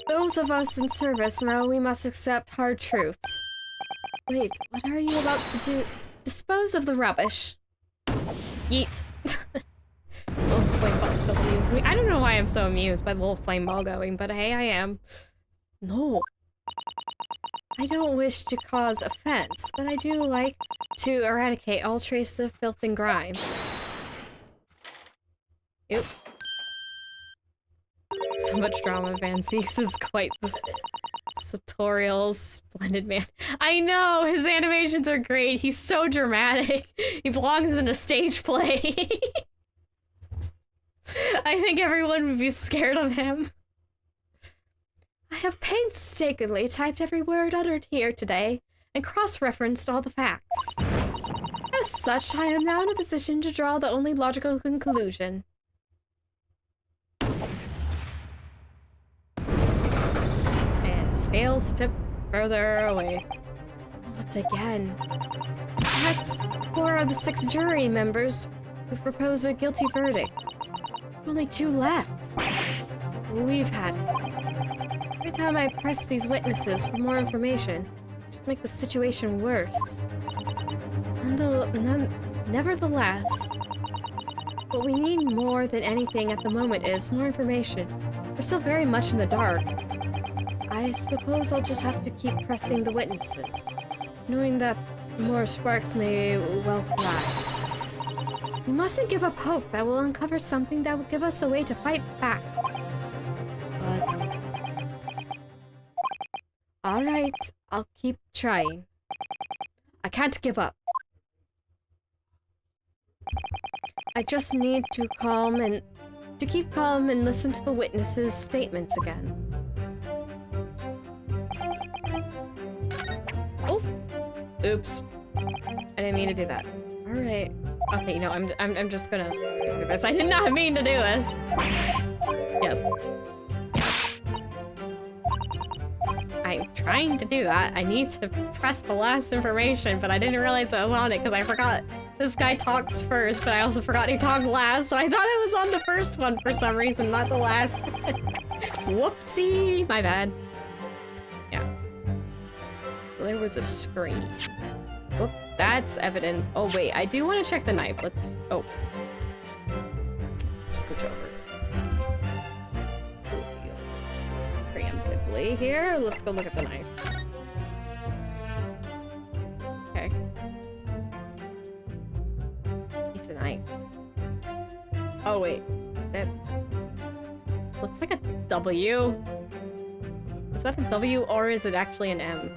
those of us in service know we must accept hard truths. Wait, what are you about to do? Dispose of the rubbish. Yeet. Little flame ball still amused me. I don't know why I'm so amused by the little flame ball going, but hey, I am. No. I don't wish to cause offense, but I do like to eradicate all traces of filth and grime. Ew. So much drama. Van Zeeks is quite the sartorial, splendid man. I know! His animations are great. He's so dramatic. He belongs in a stage play. I think everyone would be scared of him. I have painstakingly typed every word uttered here today and cross-referenced all the facts. As such, I am now in a position to draw the only logical conclusion. And scales tip further away. What again? That's 4 of the 6 jury members who proposed a guilty verdict. Only 2 left. We've had it. Every time I press these witnesses for more information, just make the situation worse. Nevertheless, what we need more than anything at the moment is more information. We're still very much in the dark. I suppose I'll just have to keep pressing the witnesses, knowing that more sparks may well fly. We mustn't give up hope that we'll uncover something that will give us a way to fight back. But... alright, I'll keep trying. I can't give up. I just need to keep calm and listen to the witnesses' statements again. Oh! Oops. I didn't mean to do that. Alright. Okay, you know, I'm just gonna do this. I did not mean to do this. Yes. I'm trying to do that. I need to press the last information, but I didn't realize I was on it because I forgot this guy talks first, but I also forgot he talked last, so I thought it was on the first one for some reason, not the last one. Whoopsie! My bad. Yeah. So there was a screen. Whoop, that's evidence. Oh wait, I do want to check the knife. Let's... oh. Switch over. Preemptively here. Let's go look at the knife. Okay. It's a knife. Oh wait, that looks like a W. Is that a W or is it actually an M?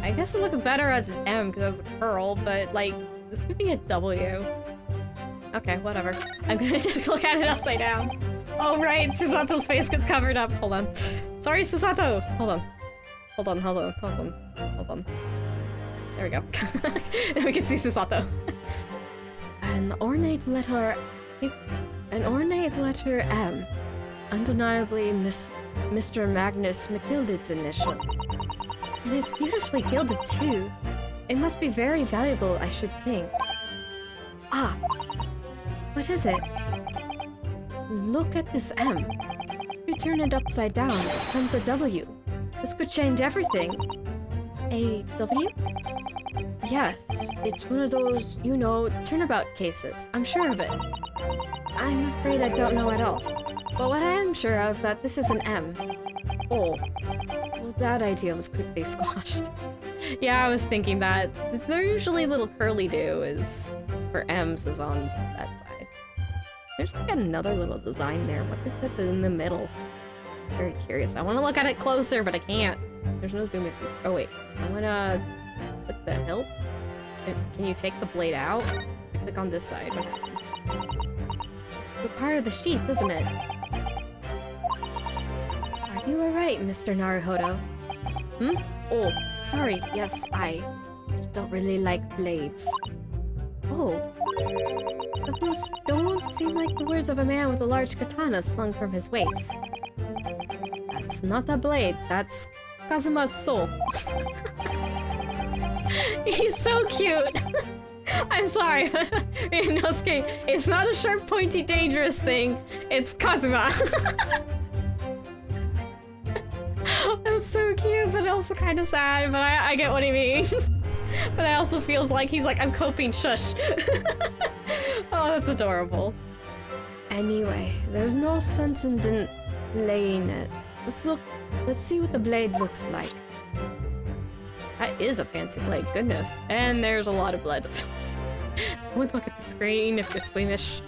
I guess it looks better as an M because it's a curl, but like this could be a W. Okay, whatever. I'm gonna just look at it upside down. Oh right, Susato's face gets covered up. Hold on. Sorry, Susato. Hold on. Hold on, hold on, hold on, hold on. There we go. Now we can see Susato. An ornate letter M. Undeniably Mr. Magnus McGilded's initial. And it's beautifully gilded too. It must be very valuable, I should think. Ah. What is it? Look at this M. If you turn it upside down, it becomes a W. This could change everything. A W? Yes, it's one of those, you know, turnabout cases. I'm sure of it. I'm afraid I don't know at all. But what I am sure of that this is an M. Oh. Well, that idea was quickly squashed. Yeah, I was thinking that. They're usually little curly-do is for M's is on that side. There's like another little design there. What is that in the middle? Very curious. I want to look at it closer, but I can't. There's no zoom in. Oh wait, I want to click the hilt. Can you take the blade out? Click on this side. What happens? It's the part of the sheath, isn't it? Are You were right, Mr. Naruhodo. Hmm? Oh, sorry. Yes, I don't really like blades. Oh. Those don't seem like the words of a man with a large katana slung from his waist. That's not a blade. That's Kazuma's soul. He's so cute. I'm sorry. Ryunosuke, it's not a sharp, pointy, dangerous thing. It's Kazuma. That's so cute, but also kind of sad, but I get what he means. But I also feels like he's like, I'm coping, shush. Oh, that's adorable. Anyway, there's no sense in delaying it. Let's see what the blade looks like. That is a fancy blade, goodness. And there's a lot of blood. Don't look at the screen if you're squeamish.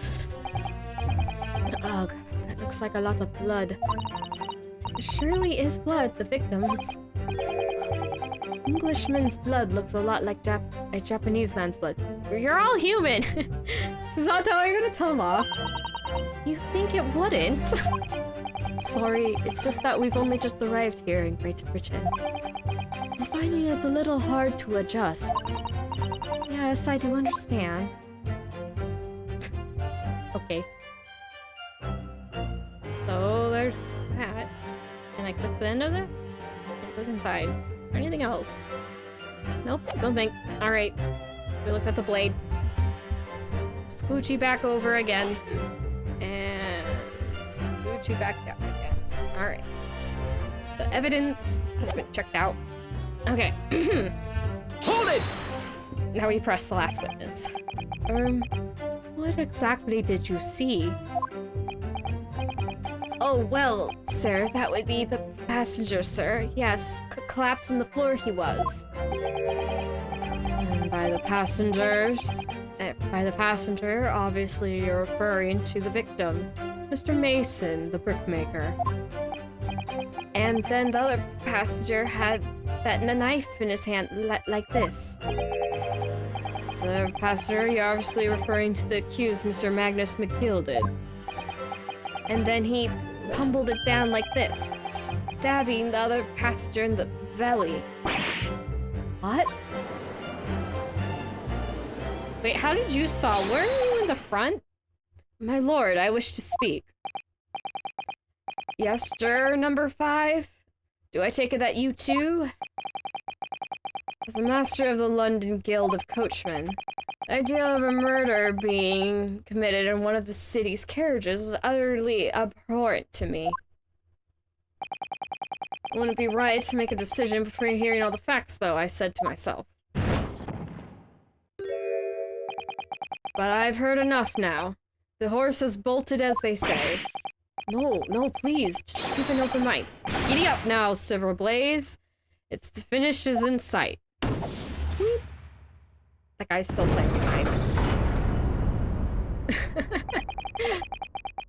Ugh, that looks like a lot of blood. It surely is blood, the victim's. Englishman's blood looks a lot like a Japanese man's blood. You're all human! Susato, are you gonna tell him off? You think it wouldn't? Sorry, it's just that we've only just arrived here in Great Britain. I'm finding it a little hard to adjust. Yes, I do understand. Okay. So there's that. Can I click the end of this? Can I click inside? Or anything else? Nope, don't think. Alright. We looked at the blade. Scoochie back over again. And scoochie back down again. Alright. The evidence has been checked out. Okay. Hold it! Now we press the last witness. What exactly did you see? Oh, well, sir, that would be the passenger, sir. Yes, collapsed on the floor he was. And by the passenger, obviously you're referring to the victim, Mr. Mason, the brickmaker. And then the other passenger had that knife in his hand, like this. The passenger, you're obviously referring to the accused, Mr. Magnus McGill did. And then he pummeled it down like this, stabbing the other passenger in the belly. What? Wait, how did you saw? Weren't you in the front? My lord, I wish to speak. Yes, juror number 5? Do I take it that you too? As a master of the London Guild of Coachmen, the idea of a murder being committed in one of the city's carriages is utterly abhorrent to me. It wouldn't be right to make a decision before hearing all the facts, though, I said to myself. But I've heard enough now. The horse has bolted, as they say. No, please, just keep an open mind. Giddy up now, Silver Blaze. The finish is in sight. That guy's still playing behind.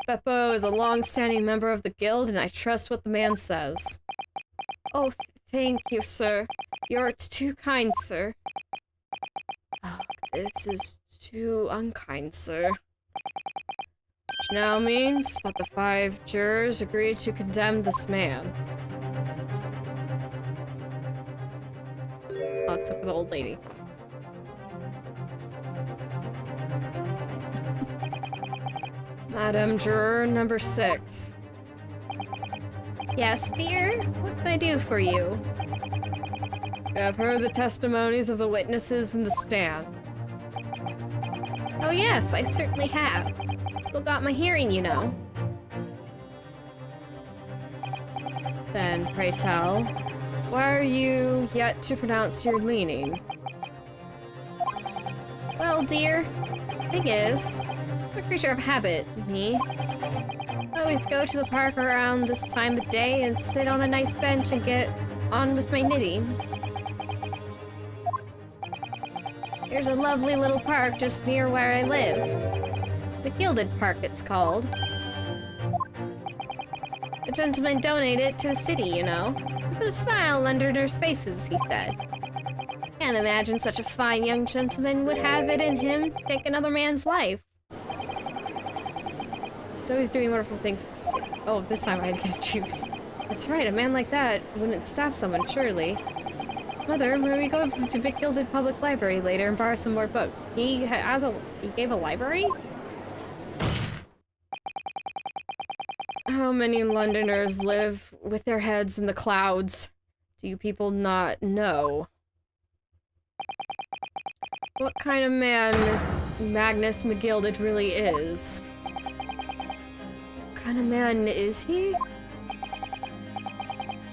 Beppo is a long-standing member of the guild, and I trust what the man says. Oh, thank you, sir. You're too kind, sir. Oh, this is too unkind, sir. Which now means that the 5 jurors agreed to condemn this man. Oh, except for the old lady. Madam Juror number 6. Yes, dear? What can I do for you? I have heard the testimonies of the witnesses in the stand. Oh yes, I certainly have. Still got my hearing, you know. Then, pray tell, why are you yet to pronounce your leaning? Well, dear, thing is, I'm a creature of habit, me. I always go to the park around this time of day and sit on a nice bench and get on with my knitting. There's a lovely little park just near where I live. The Gilded Park, it's called. The gentleman donated it to the city, you know. To put a smile under nurse faces, he said. Can't imagine such a fine young gentleman would have it in him to take another man's life. So he's doing wonderful things for the city. Oh, this time I had to get a juice. That's right, a man like that wouldn't stab someone, surely. Mother, may we go to Vic Gilded Public Library later and borrow some more books? He gave a library? How many Londoners live with their heads in the clouds? Do you people not know? What kind of man Miss Magnus McGilded really is? What kind of man is he?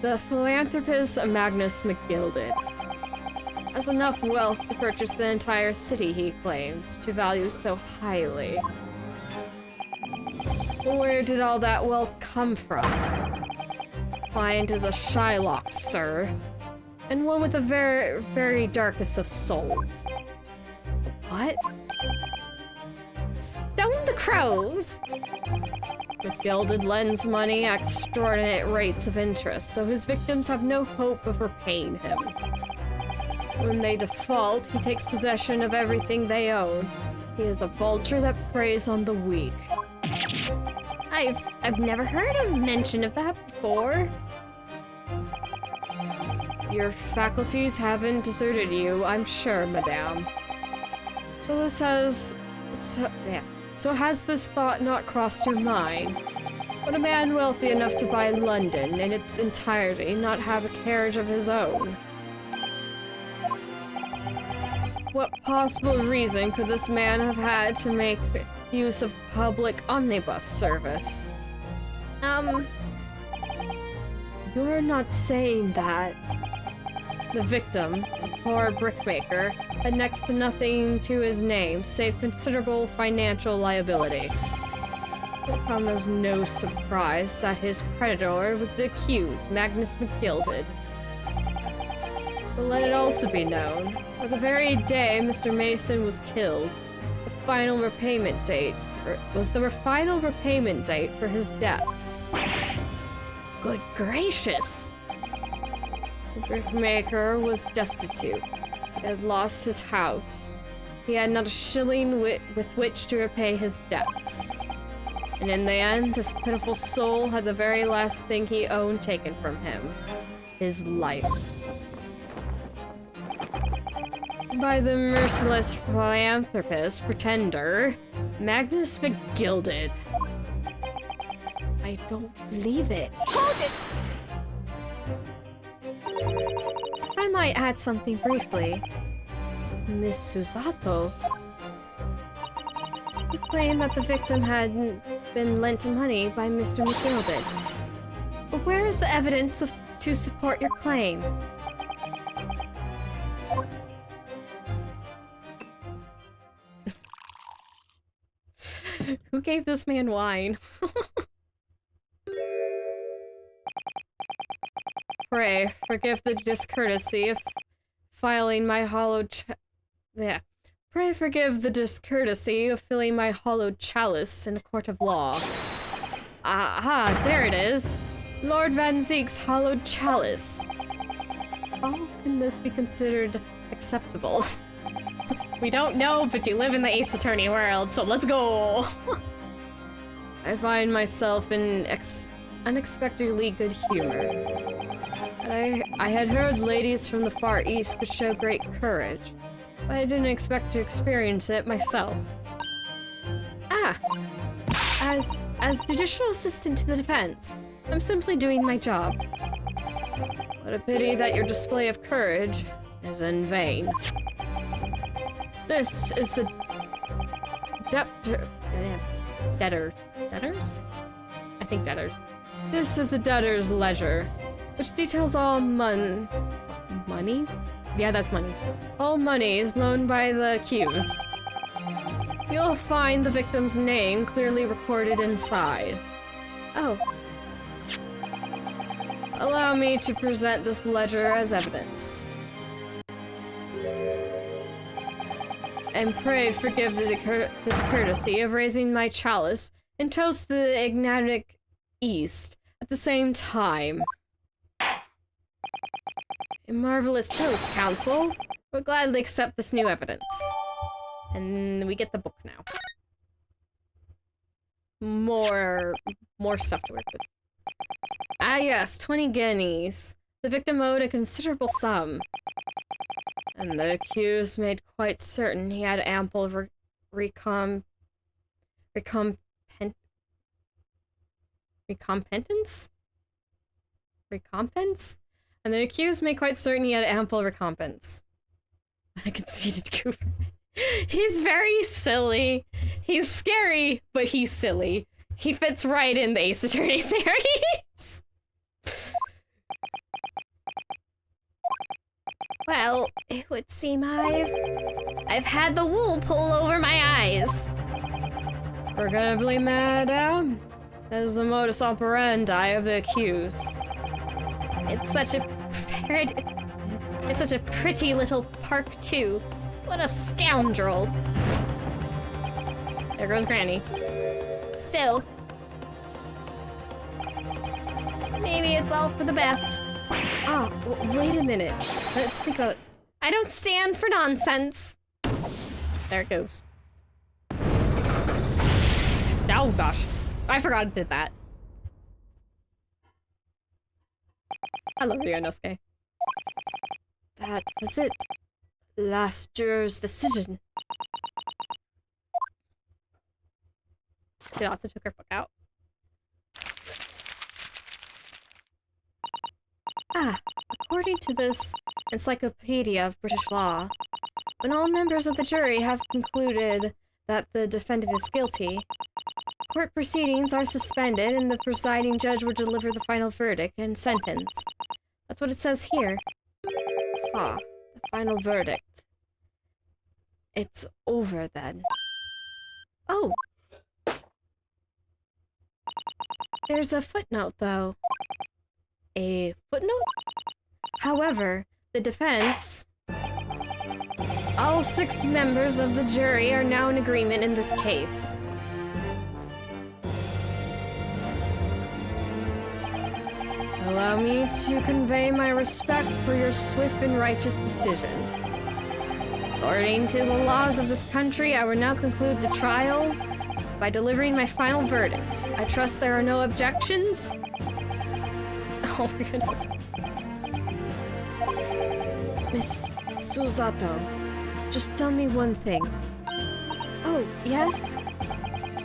The philanthropist Magnus McGilded has enough wealth to purchase the entire city he claims to value so highly. Where did all that wealth come from? Client is a Shylock, sir, and one with the very, very darkest of souls. What? Stone the crows! McGilded lends money at extraordinary rates of interest, so his victims have no hope of repaying him. When they default, he takes possession of everything they own. He is a vulture that preys on the weak. I've never heard of mention of that before. Your faculties haven't deserted you, I'm sure, madame. So has this thought not crossed your mind? Would a man wealthy enough to buy London in its entirety not have a carriage of his own? What possible reason could this man have had to make use of public omnibus service? You're not saying that. The victim, a poor brickmaker, had next to nothing to his name, save considerable financial liability. It will come as no surprise that his creditor was the accused, Magnus McGilded. But let it also be known, that the very day Mr. Mason was killed, the final repayment date for his debts. Good gracious! The brickmaker was destitute. He had lost his house. He had not a shilling with which to repay his debts. And in the end, this pitiful soul had the very last thing he owned taken from him. His life. By the merciless philanthropist pretender, Magnus McGilded. I don't believe it. Hold it! I might add something briefly. Miss Susato. You claim that the victim had been lent money by Mr. McGilded. But where is the evidence to support your claim? Who gave this man wine? Pray, forgive the discourtesy of filing my Pray forgive the discourtesy of filling my hollowed chalice in a court of law. Aha, there it is. Lord Van Zeek's hollowed chalice. How can this be considered acceptable? We don't know, but you live in the Ace Attorney world, so let's go! I find myself in unexpectedly good humor. I had heard ladies from the Far East could show great courage, but I didn't expect to experience it myself. As judicial assistant to the defense, I'm simply doing my job. What a pity that your display of courage is in vain. This is the debtors? I think debtors. This is the debtor's ledger, which details all money? Yeah, that's money. All money is loaned by the accused. You'll find the victim's name clearly recorded inside. Oh. Allow me to present this ledger as evidence. And pray forgive the discourtesy of raising my chalice and toast the enigmatic East at the same time. A marvelous toast, Counsel. We'll gladly accept this new evidence. And we get the book now. More stuff to work with. Ah yes, 20 guineas. The victim owed a considerable sum. And the accused made quite certain he had ample recompence? Recompense? And the accused made quite certain he had ample recompense. I conceded Cooper. He's very silly. He's scary, but he's silly. He fits right in the Ace Attorney series. Well, it would seem I've had the wool pulled over my eyes. Regrettably, madam, that is the modus operandi of the accused. It's such a pretty little park, too. What a scoundrel. There goes Granny. Still. Maybe it's all for the best. Ah, wait a minute. Let's think about... I don't stand for nonsense. There it goes. Oh gosh. I forgot it did that. I love Ryunosuke. That was it. Last juror's decision. She also took her book out. Ah, according to this Encyclopedia of British Law, when all members of the jury have concluded that the defendant is guilty, court proceedings are suspended and the presiding judge will deliver the final verdict and sentence. That's what it says here. Ah, the final verdict. It's over then. Oh! There's a footnote, though. A footnote? However, the defense... All 6 members of the jury are now in agreement in this case. Allow me to convey my respect for your swift and righteous decision. According to the laws of this country, I will now conclude the trial by delivering my final verdict. I trust there are no objections? Oh my goodness. Miss Susato, just tell me one thing. Oh, yes?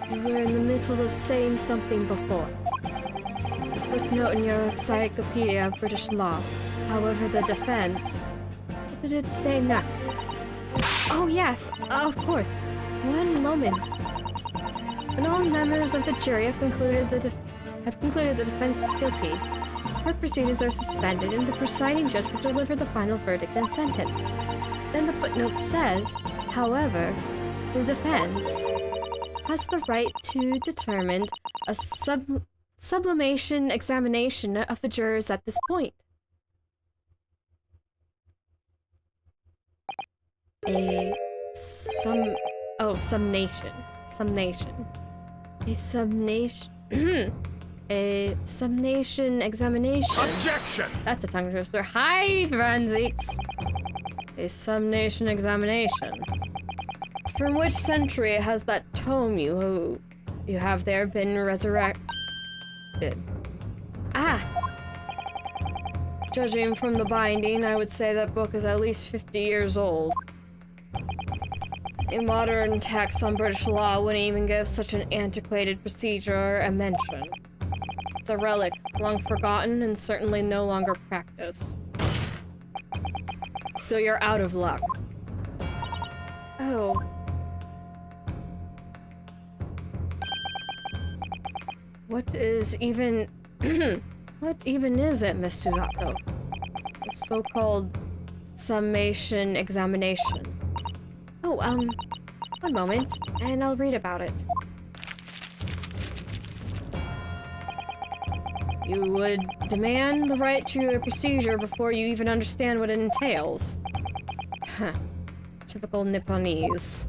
You were in the middle of saying something before. Footnote in your Encyclopedia of British Law. However, the defense... What did it say next? Oh yes, of course. One moment. When all members of the jury have concluded the defense is guilty, court proceedings are suspended and the presiding judge will deliver the final verdict and sentence. Then the footnote says, however, the defense has the right to determine a sublimation examination of the jurors at this point. Summation. A summation examination. Objection! That's a tongue twister. Hi, forensics! A summation examination. From which century has that tome you have there been resurrected? Ah! Judging from the binding, I would say that book is at least 50 years old. A modern text on British law wouldn't even give such an antiquated procedure a mention. It's a relic, long forgotten and certainly no longer practiced. So you're out of luck. Oh. What even is it, Miss Susato? The so-called summation examination. Oh, one moment, and I'll read about it. You would demand the right to a procedure before you even understand what it entails. Huh. Typical Nipponese.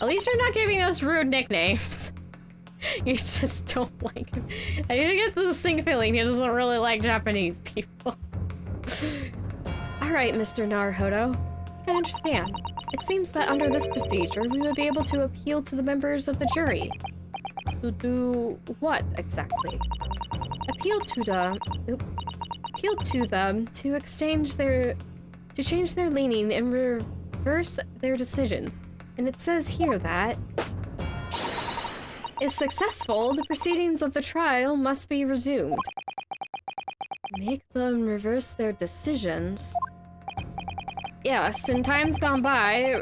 At least you're not giving us rude nicknames. You just don't like him. I get the distinct feeling he doesn't really like Japanese people. Alright, Mr. Naruhodo. I understand. It seems that under this procedure, we would be able to appeal to the members of the jury. To do what, exactly? appealed to them to change their leaning and reverse their decisions. And it says here that if successful, the proceedings of the trial must be resumed. Make them reverse their decisions? Yes, in times gone by,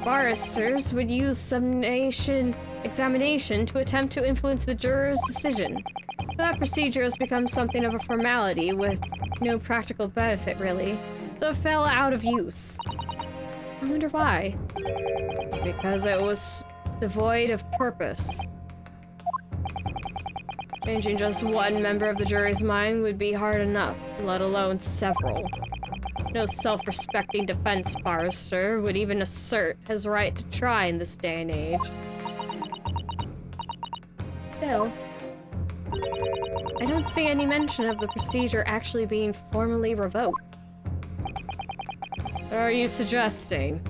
barristers would use summation examination to attempt to influence the juror's decision. But that procedure has become something of a formality with no practical benefit, really. So it fell out of use. I wonder why. Because it was devoid of purpose. Changing just one member of the jury's mind would be hard enough, let alone several. No self-respecting defense barrister would even assert his right to try in this day and age. Still, I don't see any mention of the procedure actually being formally revoked. What are you suggesting?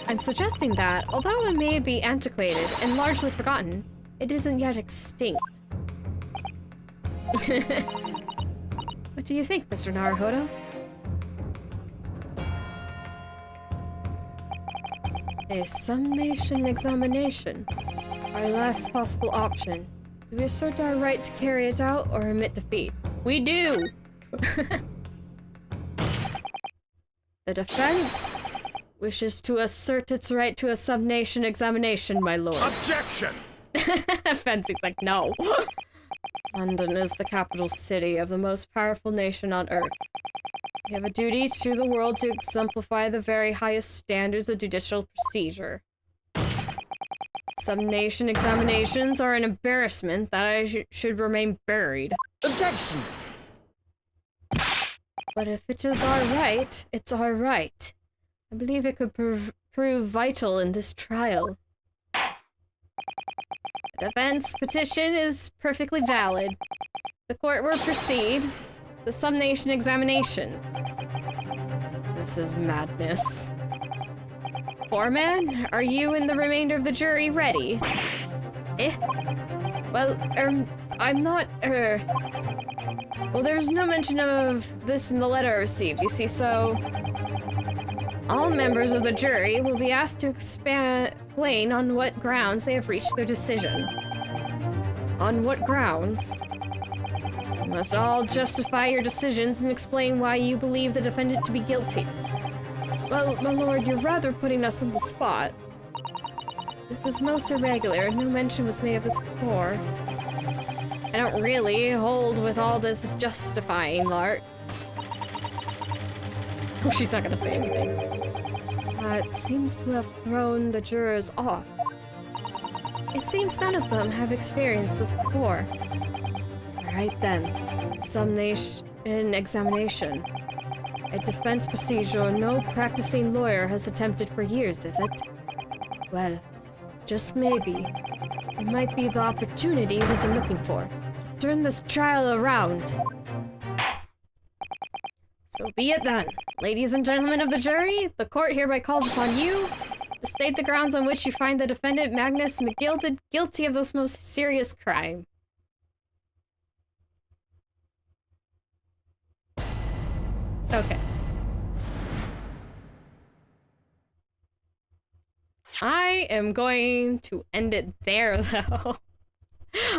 I'm suggesting that, although it may be antiquated and largely forgotten, it isn't yet extinct. What do you think, Mr. Naruhodo? A summation examination. Our last possible option. Do we assert our right to carry it out or admit defeat? We do! The defense wishes to assert its right to a summation examination, my lord. Objection! Fencing's like, no. London is the capital city of the most powerful nation on earth. We have a duty to the world to exemplify the very highest standards of judicial procedure. Summation examinations are an embarrassment that I should remain buried. Objection! But if it is our right, it's our right. I believe it could prove vital in this trial. The defense petition is perfectly valid. The court will proceed. The summation examination. This is madness. Foreman, are you and the remainder of the jury ready? Well, I'm not, well, there's no mention of this in the letter I received, you see, so... All members of the jury will be asked to explain on what grounds they have reached their decision. On what grounds? You must all justify your decisions and explain why you believe the defendant to be guilty. Well, my lord, you're rather putting us on the spot. This is most irregular. No mention was made of this before. I don't really hold with all this justifying lark. Oh, she's not gonna say anything. It seems to have thrown the jurors off. It seems none of them have experienced this before. Alright then. Summation examination. A defense procedure no practicing lawyer has attempted for years, is it? Well, just maybe. It might be the opportunity we've been looking for. To turn this trial around. So be it then. Ladies and gentlemen of the jury, the court hereby calls upon you to state the grounds on which you find the defendant Magnus McGilded guilty of this most serious crime. Okay. I am going to end it there, though.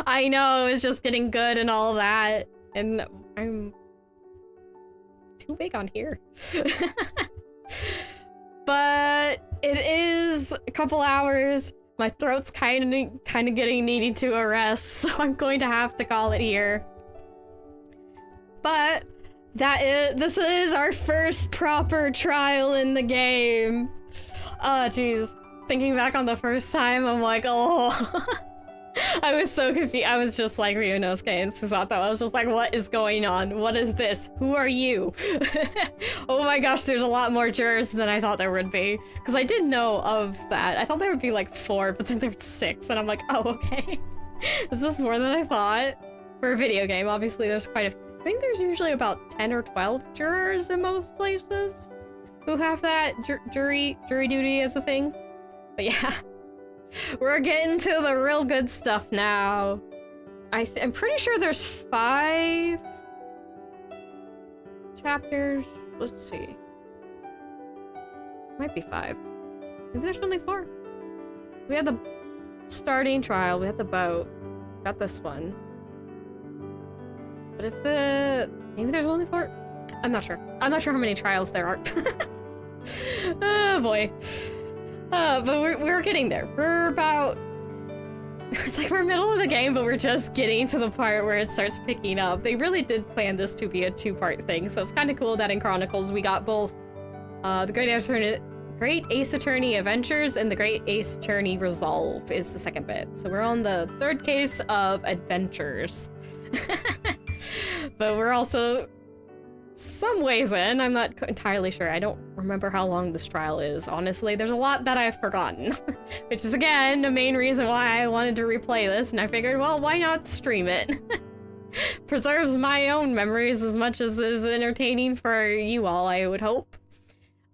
I know, it's just getting good and all that, and I'm too big on here. But it is a couple hours. My throat's kind of getting needing to a rest, so I'm going to have to call it here. But this is our first proper trial in the game. Oh, jeez. Thinking back on the first time, I'm like, oh. I was so confused. I was just like Ryunosuke and Susato. I was just like, what is going on? What is this? Who are you? Oh my gosh, there's a lot more jurors than I thought there would be. Because I did know of that. I thought there would be like 4, but then there's 6. And I'm like, oh, okay. This is more than I thought. For a video game, obviously there's quite a... I think there's usually about 10 or 12 jurors in most places who have that jury duty as a thing. But yeah. We're getting to the real good stuff now. I'm pretty sure there's 5 chapters. Let's see. Might be 5. Maybe there's only 4. We had the starting trial, we had the boat, got this one. But if maybe there's only 4? I'm not sure. I'm not sure how many trials there are. Oh boy. But we're getting there. We're about... It's like we're middle of the game, but we're just getting to the part where it starts picking up. They really did plan this to be a 2-part thing, so it's kind of cool that in Chronicles we got both the Great Ace Attorney Adventures and the Great Ace Attorney Resolve is the second bit. So we're on the 3rd case of Adventures. But we're also some ways in. I'm not entirely sure. I don't remember how long this trial is, honestly. There's a lot that I've forgotten, which is, again, the main reason why I wanted to replay this, and I figured, well, why not stream it? Preserves my own memories as much as is entertaining for you all, I would hope.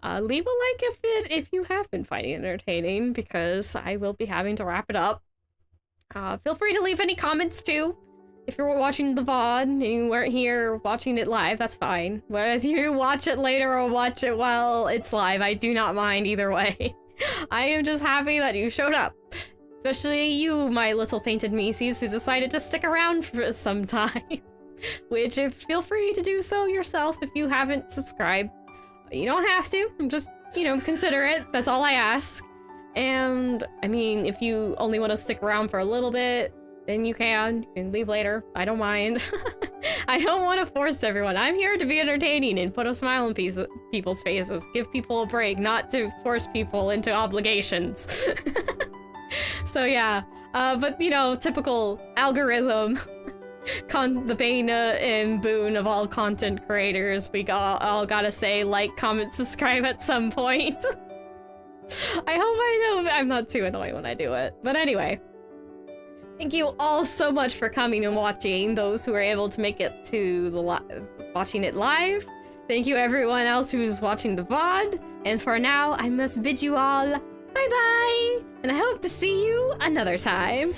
Leave a like if you have been finding it entertaining, because I will be having to wrap it up. Feel free to leave any comments, too. If you're watching the VOD and you weren't here watching it live, that's fine. Whether you watch it later or watch it while it's live, I do not mind either way. I am just happy that you showed up. Especially you, my little painted Mises, who decided to stick around for some time. Which, feel free to do so yourself if you haven't subscribed. You don't have to. I'm just, consider it. That's all I ask. And, I mean, if you only want to stick around for a little bit, then you can leave later. I don't mind. I don't want to force everyone. I'm here to be entertaining and put a smile on people's faces. Give people a break, not to force people into obligations. So yeah, but typical algorithm, the bane and boon of all content creators. We all gotta say like, comment, subscribe at some point. I hope I'm not too annoying when I do it. But anyway. Thank you all so much for coming and watching, those who were able to make it to the watching it live. Thank you everyone else who's watching the VOD. And for now, I must bid you all bye-bye! And I hope to see you another time.